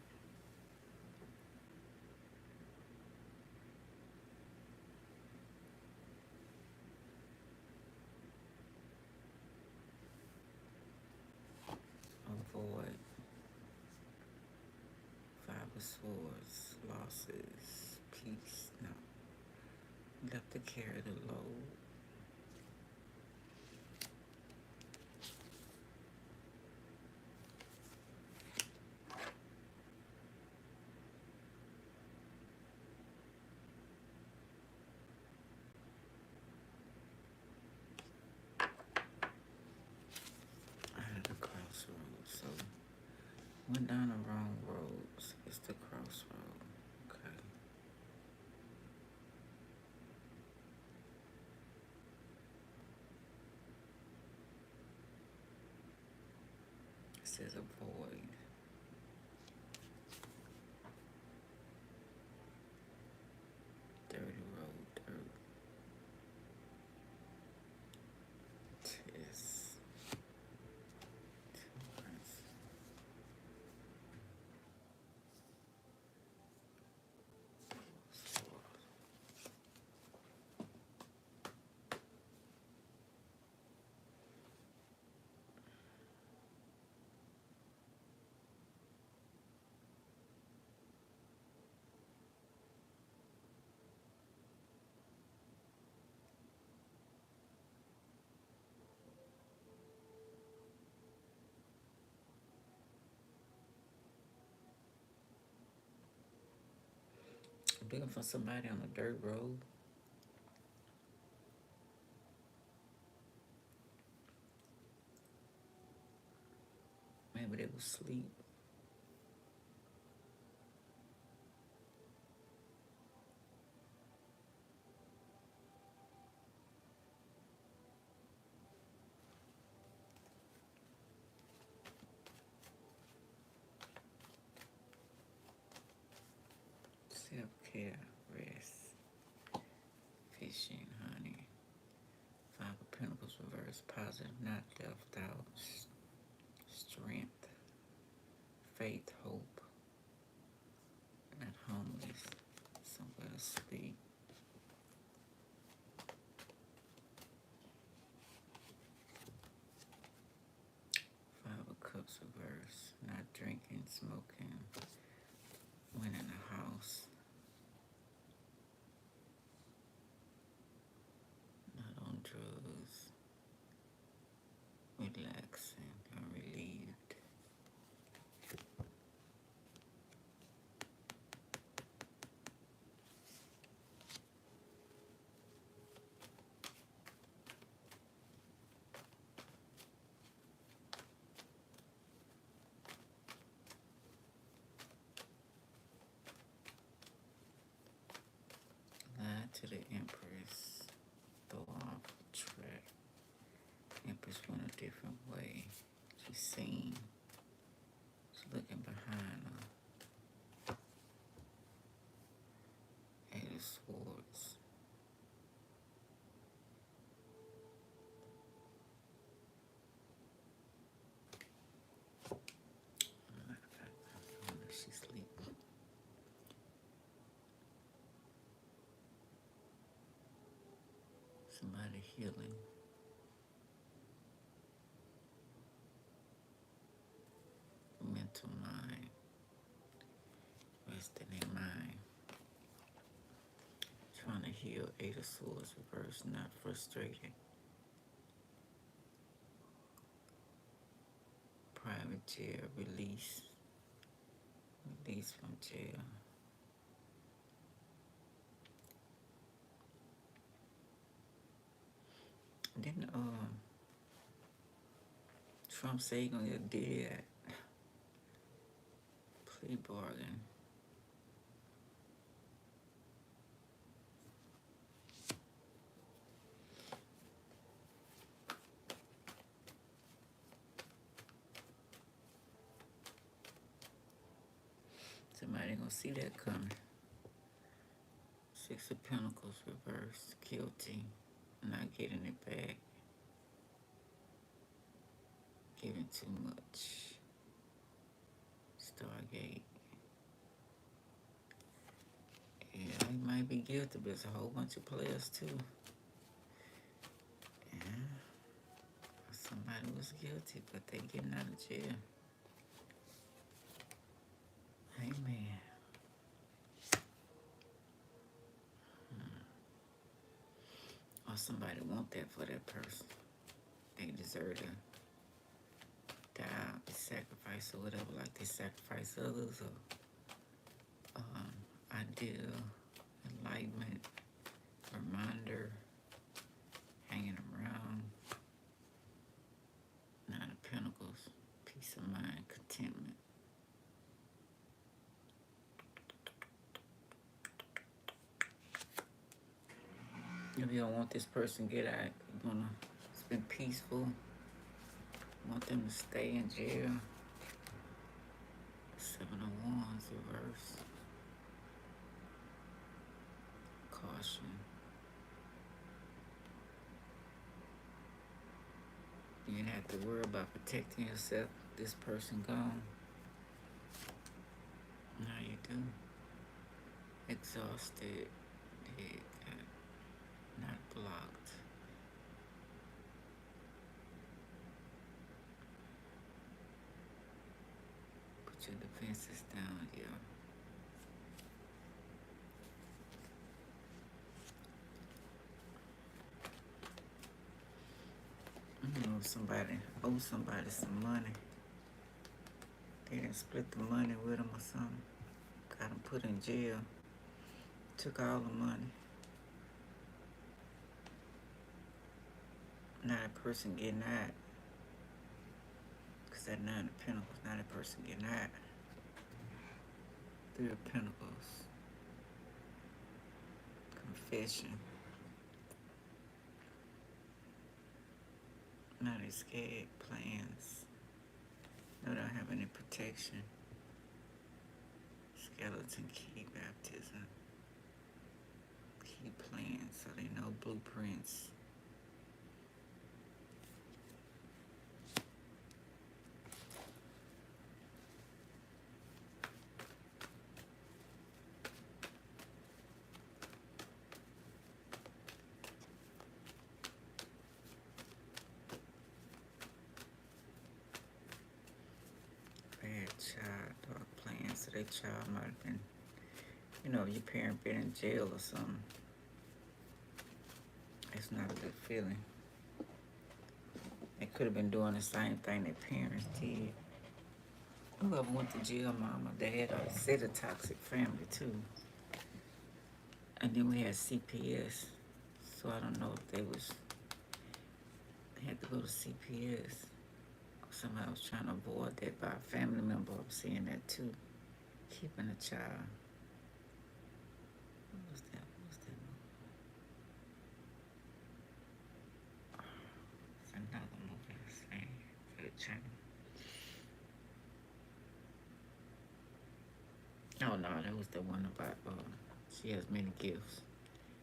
Avoid. Five of Swords, losses, peace. No. You have to carry the load. going down the wrong roads. It's the crossroad. Okay. It says avoid. Dirty road, dirt. Test. Looking for somebody on a dirt road. Maybe they was asleep. Self-care, rest, fishing, honey. Five of Pentacles reverse, positive, not left out. Strength, faith, hope. Not homeless, somewhere to sleep. Five of Cups reverse, not drinking, smoking, winning a house. Not on drugs, relaxing, or relieved. Lie to the Empress, throw off track. Empress went a different way. She's seen. She's looking behind her. Eight of Swords. I wonder if she's sleeping. Somebody healing. Mental mind. Resting in mind. Trying to heal. Eight of Swords reverse, not frustrated. Private jail, release. Release from jail. Didn't Trump say he gonna get a dead plea bargain? Somebody gonna see that coming. Six of Pentacles reverse, guilty, not getting it back, giving too much. Stargate. Yeah, he might be guilty, but there's a whole bunch of players too. Yeah, somebody was guilty, but they getting out of jail. Amen. Or somebody want that for that person. They deserve to die, be sacrificed or whatever, like they sacrifice others, or ideal, enlightenment, reminder, hanging around. Nine of Pentacles, peace of mind, contentment. If you don't want this person to get out, you want to, it's been peaceful. Want them to stay in jail. 7 of Wands reverse. Caution. You didn't have to worry about protecting yourself. This person gone. Now you do. Exhausted. Head got not blocked. Put your defenses down, yeah. You know, somebody owes somebody some money. They didn't split the money with them or something. Got them put in jail. Took all the money. Now that person getting out. Because that 9 of Pentacles, now that person getting out. 3 of Pentacles. Confession. Now they scared. Plans. No, they don't have any protection. Skeleton key baptism. Key plans, so they know blueprints. Child, dark plans, so their child might have been, you know, your parent been in jail or something. It's not a good feeling. They could have been doing the same thing their parents did. Whoever went to jail, mama, dad, or said a toxic family too. And then we had CPS, so I don't know if they had to go to CPS. Somehow I was trying to avoid that by a family member. I was seeing that too. Keeping a child. What was that? It's another movie I seen for the channel. Oh no, that was the one about she has many gifts.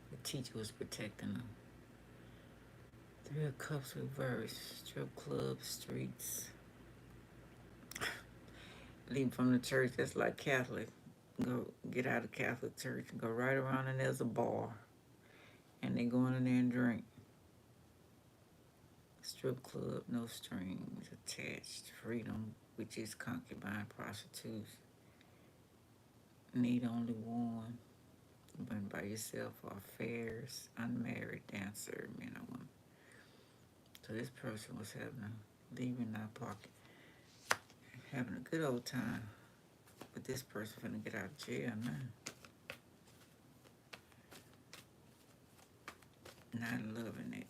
The teacher was protecting her. 3 of Cups reversed. Strip clubs, streets. Leave from the church, that's like Catholic. Go get out of Catholic church and go right around and there's a bar. And they go in there and drink. Strip club, no strings attached. Freedom, which is concubine, prostitutes. Need only one. Been by yourself for affairs. Unmarried dancer, men or women. So this person was leaving our pocket, having a good old time. But this person finna get out of jail now. Not loving it.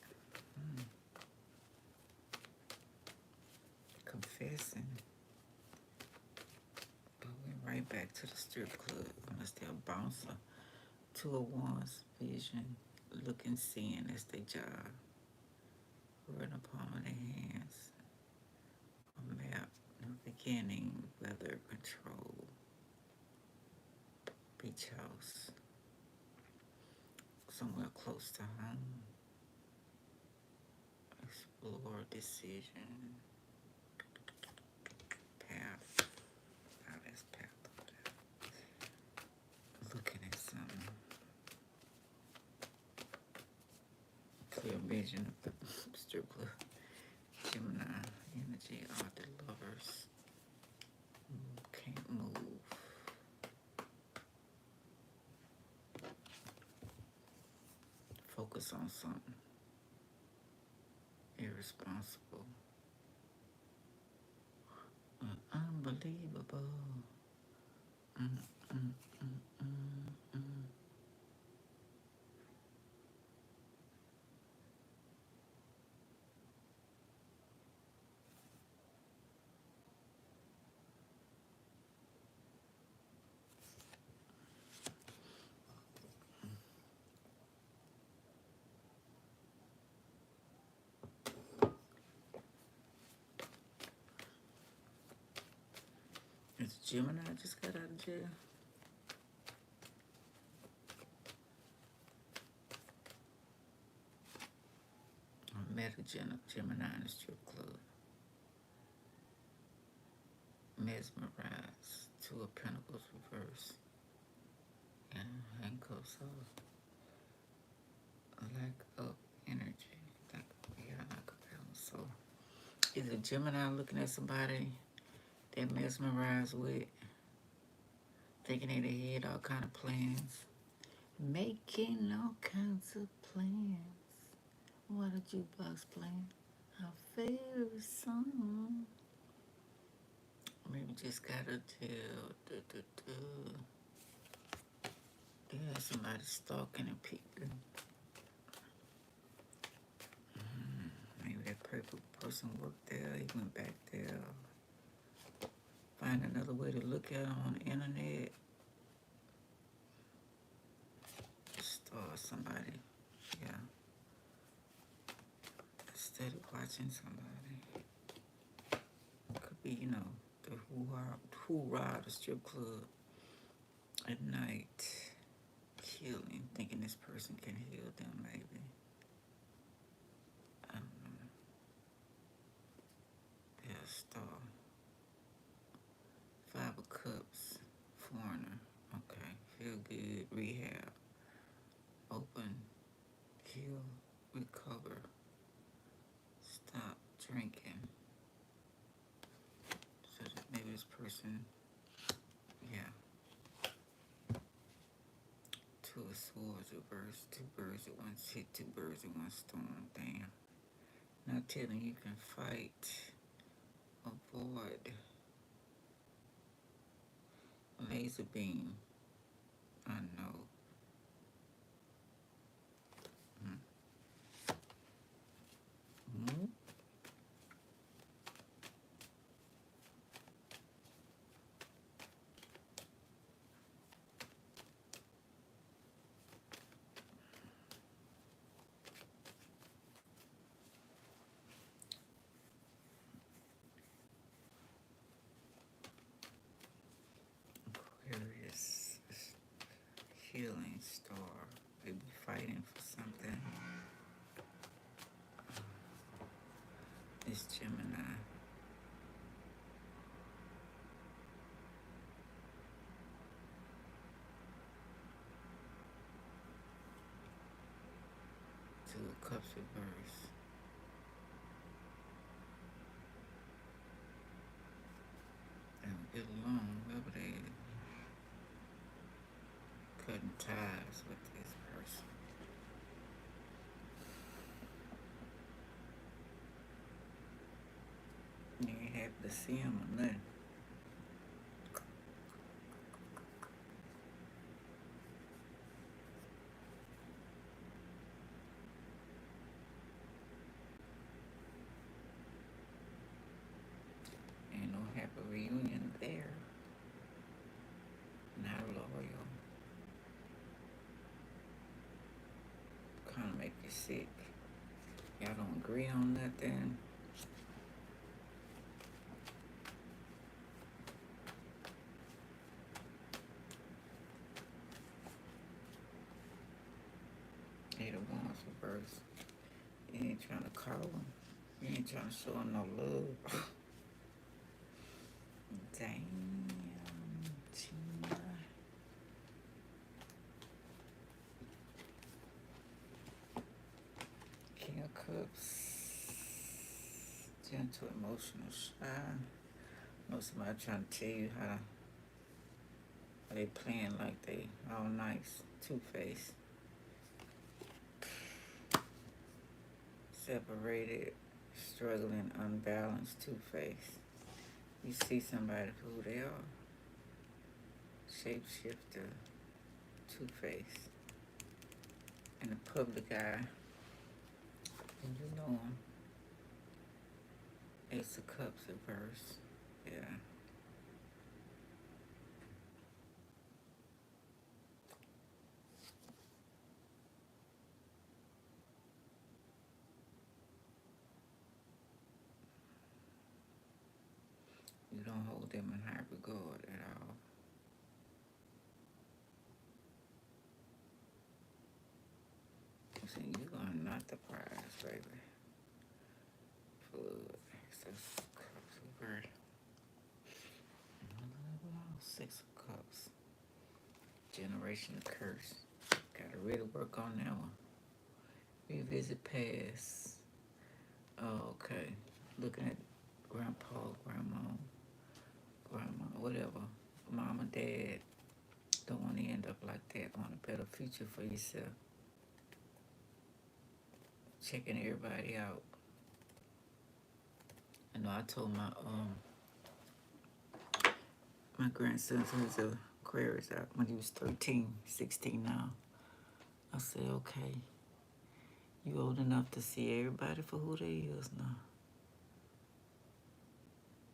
Confessing. But we're right back to the strip club. Unless they're a bouncer. 2 of Wands, vision, looking, seeing, that's their job. Run upon their hands. A map, the beginning, weather control. Beach house. Somewhere close to home. Explore, decision. Path. Oh, that's path over there. Looking at something. Clear vision of the strip club. Gemini, energy, all the lovers. Can't move. Focus on something. Irresponsible. Unbelievable. It's Gemini just got out of jail. I met a Gemini in a strip club. Mesmerized. Two of Pentacles reverse. And handcuffs off. Lack of energy. Lack of balance. So, is a Gemini looking at somebody they mesmerized with, thinking in their head all kind of plans, making all kinds of plans. What a jukebox playing our favorite song. Maybe just gotta tell. Yeah, somebody stalking and peeping. Maybe that person worked there. He went back there. Find another way to look at them on the internet. Star somebody. Yeah. Instead of watching somebody. Could be, you know, the hoorah, the strip club at night. Healing, thinking this person can heal them, maybe. I don't know. Yeah, star. 5 of Cups, foreigner. Okay, feel good, rehab, open, heal, recover, stop drinking. So that maybe this person, yeah. 2 of Swords reverse, 2 birds at once, hit 2 birds at one stone. Damn. Not telling you can fight, avoid, laser beam. I know. Mm-hmm. Aquarius, healing star. They be fighting for something. It's Gemini. Two of Cups reverse. They don't get along. Whoever they cutting ties with this person. You ain't happy to see him or nothing. Ain't no happy reunion there. Not loyal. Kind of make you sick. Y'all don't agree on nothing. Eight of Wands reverse. You ain't trying to call him. You ain't trying to show him no love. Damn, Gina. King of Cups. Gentle, emotional, shy. Know somebody trying to tell you how they playing like they all nice. Two-faced. Separated, struggling, unbalanced, two-faced. You see somebody who they are. Shapeshifter, two-faced. In the public eye. And you know them. Ace of Cups reverse. Yeah. You don't hold hold them in high regard at all. See, you're gonna knock the prize, baby. Flood. Six of Cups. Bird. 6 of Cups. Generation curse. Gotta really work on that one. Revisit past. Oh, okay. Looking at grandpa, grandma, whatever. Mama, dad. Don't want to end up like that. Want a better future for yourself. Checking everybody out. I know I told my grandson, who's a Aquarius, out when he was 13, 16 now. I said, okay, you old enough to see everybody for who they is now.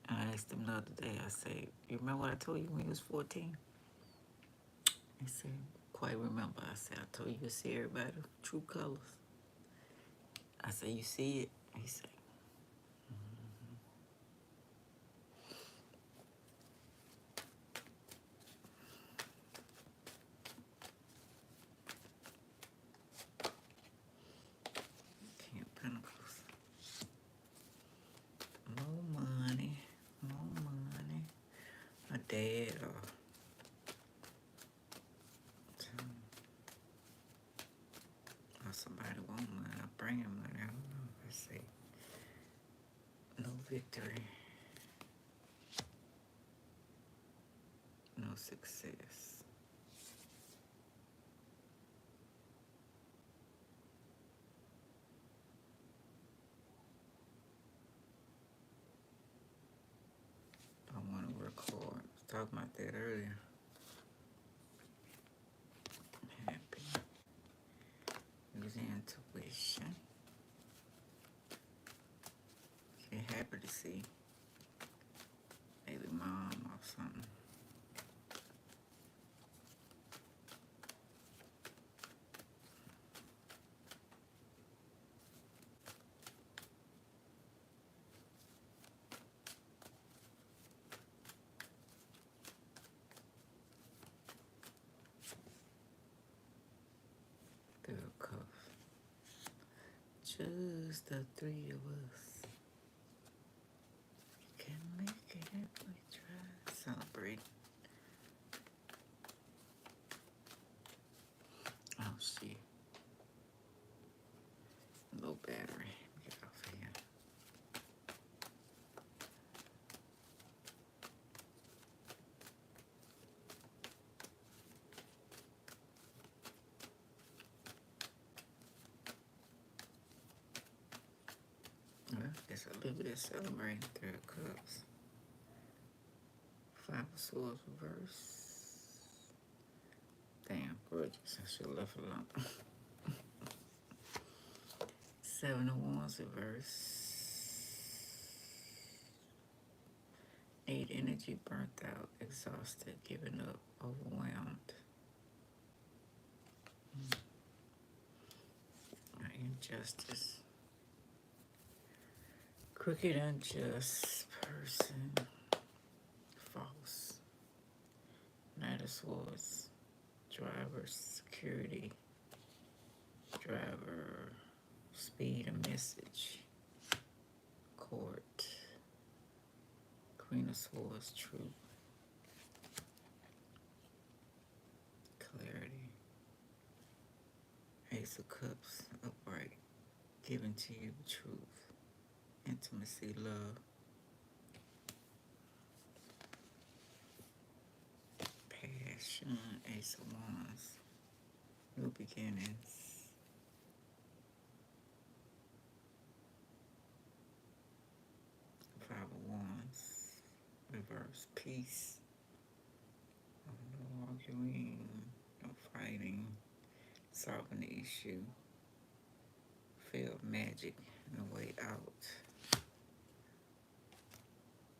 I asked him the other day, I said, you remember what I told you when you was 14? He said, quite remember. I said, I told you to see everybody true colors. I said, you see it? He said, King of Pentacles. More money. My dad or somebody want money. I bring him money. I don't know. Let's see. No victory. No success. I want to work hard. I was talking about that earlier. Happy. Use intuition. You're happy to see maybe mom or something. Third cup. Just the three of us. Can make it if we try. Celebrate. Oh shit. Low battery. Get off of here. Well, it's a little bit of celebrating. Third cups. 5 of Swords reverse. Damn, gorgeous. I should have left it alone. 7 of Wands reverse. 8 energy burnt out, exhausted, giving up, overwhelmed. Injustice. Crooked, unjust person. False. Knight of Swords. Driver, security. Driver, speed, a message. Court. Queen of Swords, truth. Clarity. Ace of Cups, upright. Giving to you the truth. Intimacy, love. Passion, Ace of Wands. New beginnings. 5 of Wands. Reverse, peace. No arguing, no fighting. Solving the issue. Feel magic and a way out.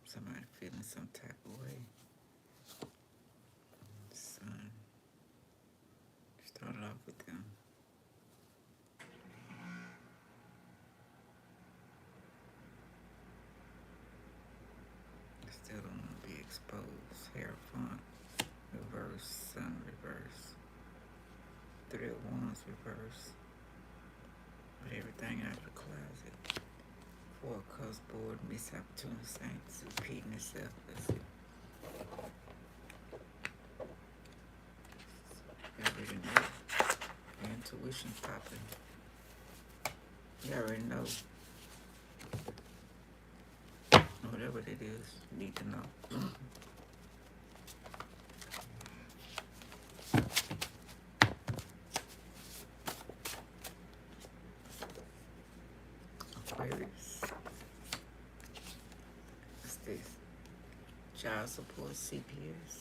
Somebody feeling some type of way. Sun. Started off with them. I still don't want to be expose, hair font, reverse, sun reverse, 3 of Wands reverse, with everything out of the closet. 4 of Cups board, missed opportunity, saints, repeating itself. Let's see. You already know. Intuition popping. You already know. Whatever it is, you need to know. Aquarius. What's this? Child support, CPS.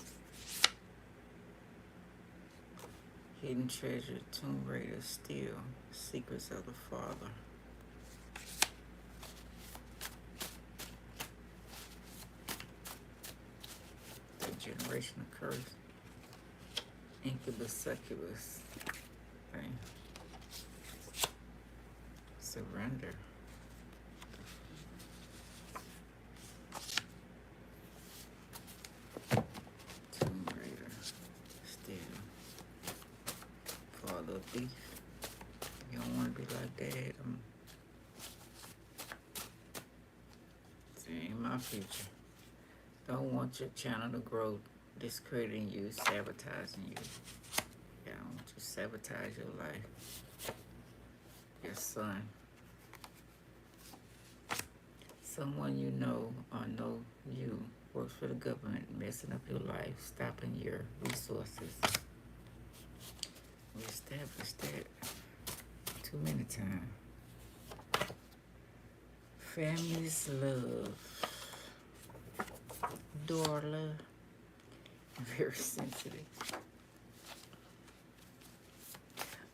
Hidden treasure, Tomb Raider, Steel, Secrets of the Father. The generational curse. Incubus, succubus. Okay. Surrender. Tomb Raider, Steel. Father of Beef. You don't want to be like Dad. See, in my future. Don't want your channel to grow, discrediting you, sabotaging you. Yeah, I want you to sabotage your life. Your son. Someone you know or know you works for the government, messing up your life, stopping your resources. We established that too many times. Family's love. Door love. Very sensitive.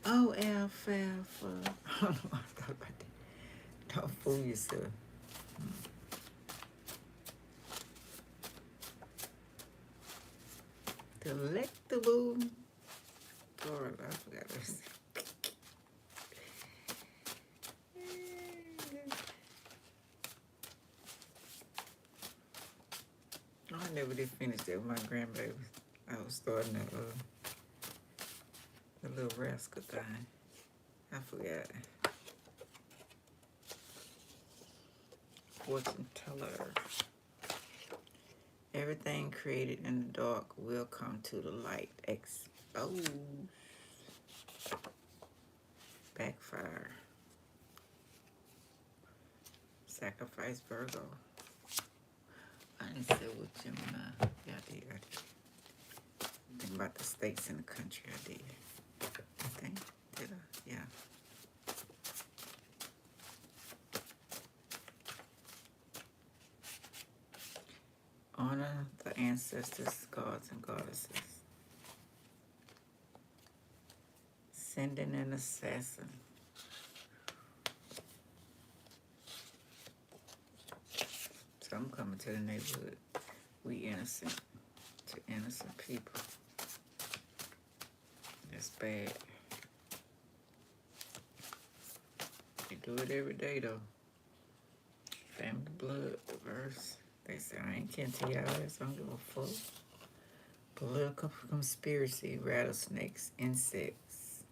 Oh, alfalfa. I don't know what I thought about that. Don't fool yourself. Delectable. Door, I forgot this. I never did finish that with my grandbabies. I was starting the little rascal thing. I forgot. Fortune teller. Everything created in the dark will come to the light. Exposed. Backfire. Sacrifice, Virgo. I didn't say what Gemini. Yeah, I did. Think about the states in the country. I did. I think. Did I? Yeah. Honor the ancestors, gods, and goddesses. Sending an assassin. So I'm coming to the neighborhood. We innocent. To innocent people. That's bad. They do it every day, though. Family blood, verse. They say, I ain't kin to y'all, so I don't give a fuck. Political conspiracy, rattlesnakes, insects,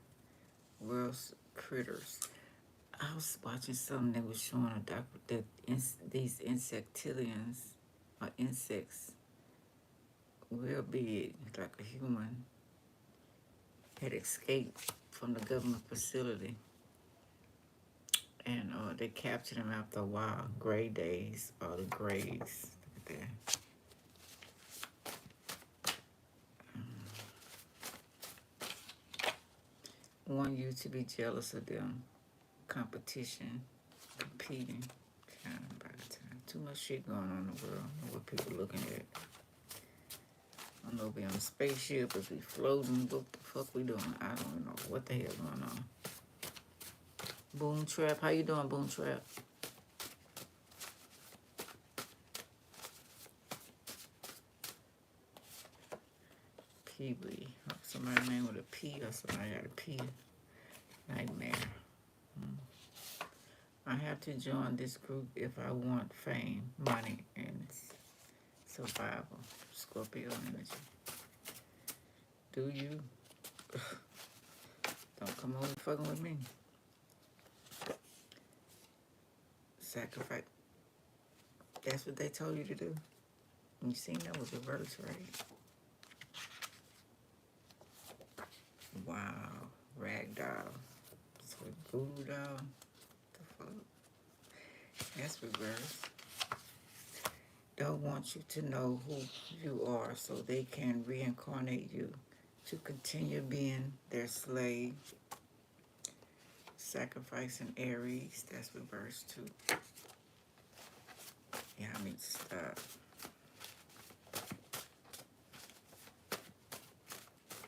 world critters. I was watching something that was showing a doctor that these insectilians, or insects, real big, like a human, had escaped from the government facility. And they captured him after a while. Gray days, or the grays. Look at that. Want you to be jealous of them. Competition, competing. Time by the time. Too much shit going on in the world. I don't know what people looking at. I don't know if we on a spaceship, if we floating, what the fuck we doing. I don't know what the hell going on. Boom Trap, how you doing, Boom Trap? Peebly, somebody name with a P or somebody got a P. Nightmare. I have to join this group if I want fame, money, and Survival. Scorpio energy. Do you? Don't come over fucking with me. Sacrifice. That's what they told you to do. You seen that was reverse, right? Wow. Ragdoll. So voodoo doll. The fuck? That's reverse. Don't want you to know who you are so they can reincarnate you to continue being their slave. Sacrificing Aries. That's reverse too. Yeah, I mean, stop.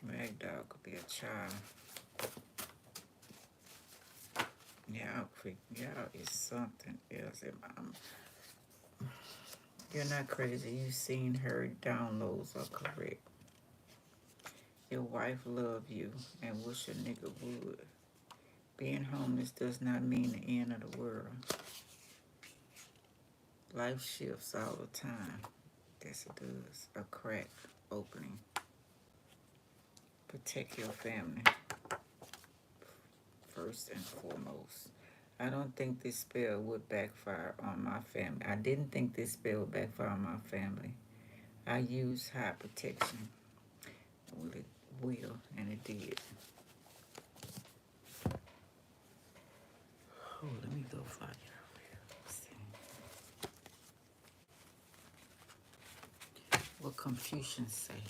Ragdoll could be a child. Y'all is something else. You're not crazy. You seen her downloads are correct. Your wife love you and wish a nigga would. Being homeless does not mean the end of the world. Life shifts all the time. Yes, it does. A crack opening. Protect your family. First and foremost. I don't think this spell would backfire on my family. I didn't think this spell would backfire on my family. I used high protection. Well, it will, and it did. Oh, let me go find it over here. Let's see. What Confucians say?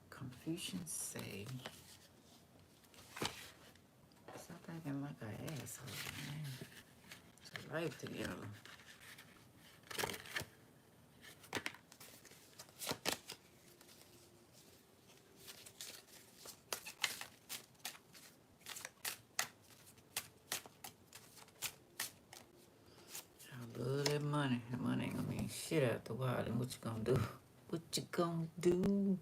Confucians say, stop acting like an asshole, man. It's a life together. I love that money. That money ain't gonna mean shit after a while. Then what you gonna do? What you gonna do?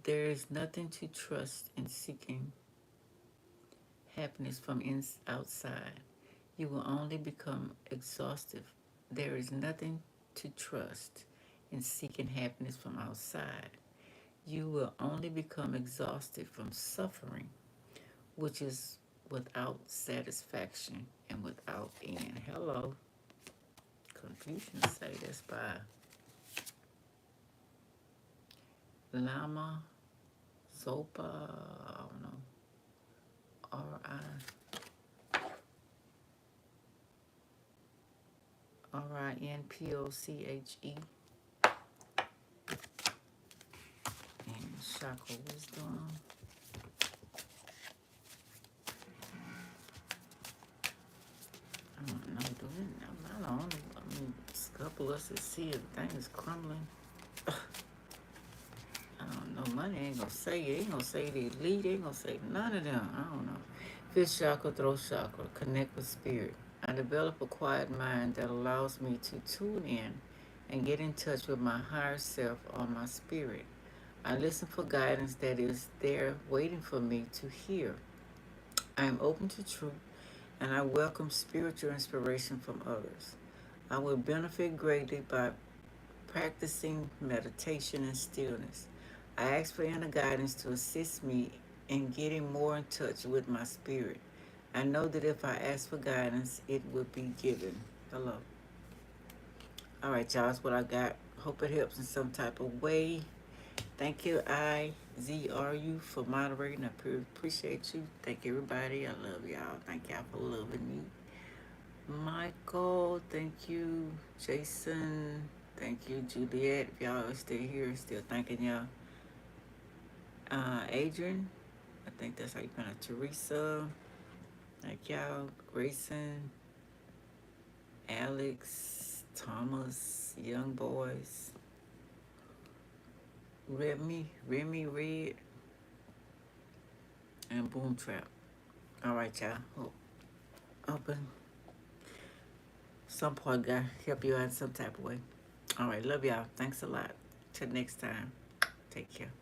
There is nothing to trust in seeking happiness from outside. You will only become exhausted. There is nothing to trust in seeking happiness from outside. You will only become exhausted from suffering, which is without satisfaction and without end. Hello. Confucians say that's by Lama Zopa, I don't know, Rinpoche, and Chakra Wisdom. I don't know, I'm not the only, I mean, a couple of us that see everything is crumbling. I don't know, money ain't gonna say it, ain't gonna say the elite, ain't gonna say none of them, I don't know. Fifth chakra, throat chakra, connect with spirit. I develop a quiet mind that allows me to tune in and get in touch with my higher self or my spirit. I listen for guidance that is there waiting for me to hear. I am open to truth and I welcome spiritual inspiration from others. I will benefit greatly by practicing meditation and stillness. I ask for inner guidance to assist me in getting more in touch with my spirit. I know that if I ask for guidance, it will be given. Hello. All right, y'all, that's what I got. Hope it helps in some type of way. Thank you, IZRU, for moderating. I appreciate you. Thank you, everybody. I love y'all. Thank y'all for loving me. Michael, thank you. Jason, thank you. Juliet, if y'all are still here, still thanking y'all. Adrian, I think that's how you pronounce it. Teresa, thank y'all. Grayson, Alex, Thomas, Young Boys, Remy, Red, and Boom Trap. All right, y'all. Open. Some part got help you out in some type of way. All right, love y'all. Thanks a lot. Till next time. Take care.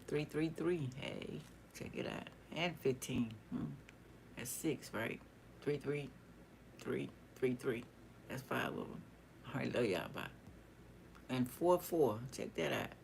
333. Hey, check it out. And 15. That's 6, right? 33333. That's 5 of them. All right, love y'all. Bye. and 4-4. Check that out.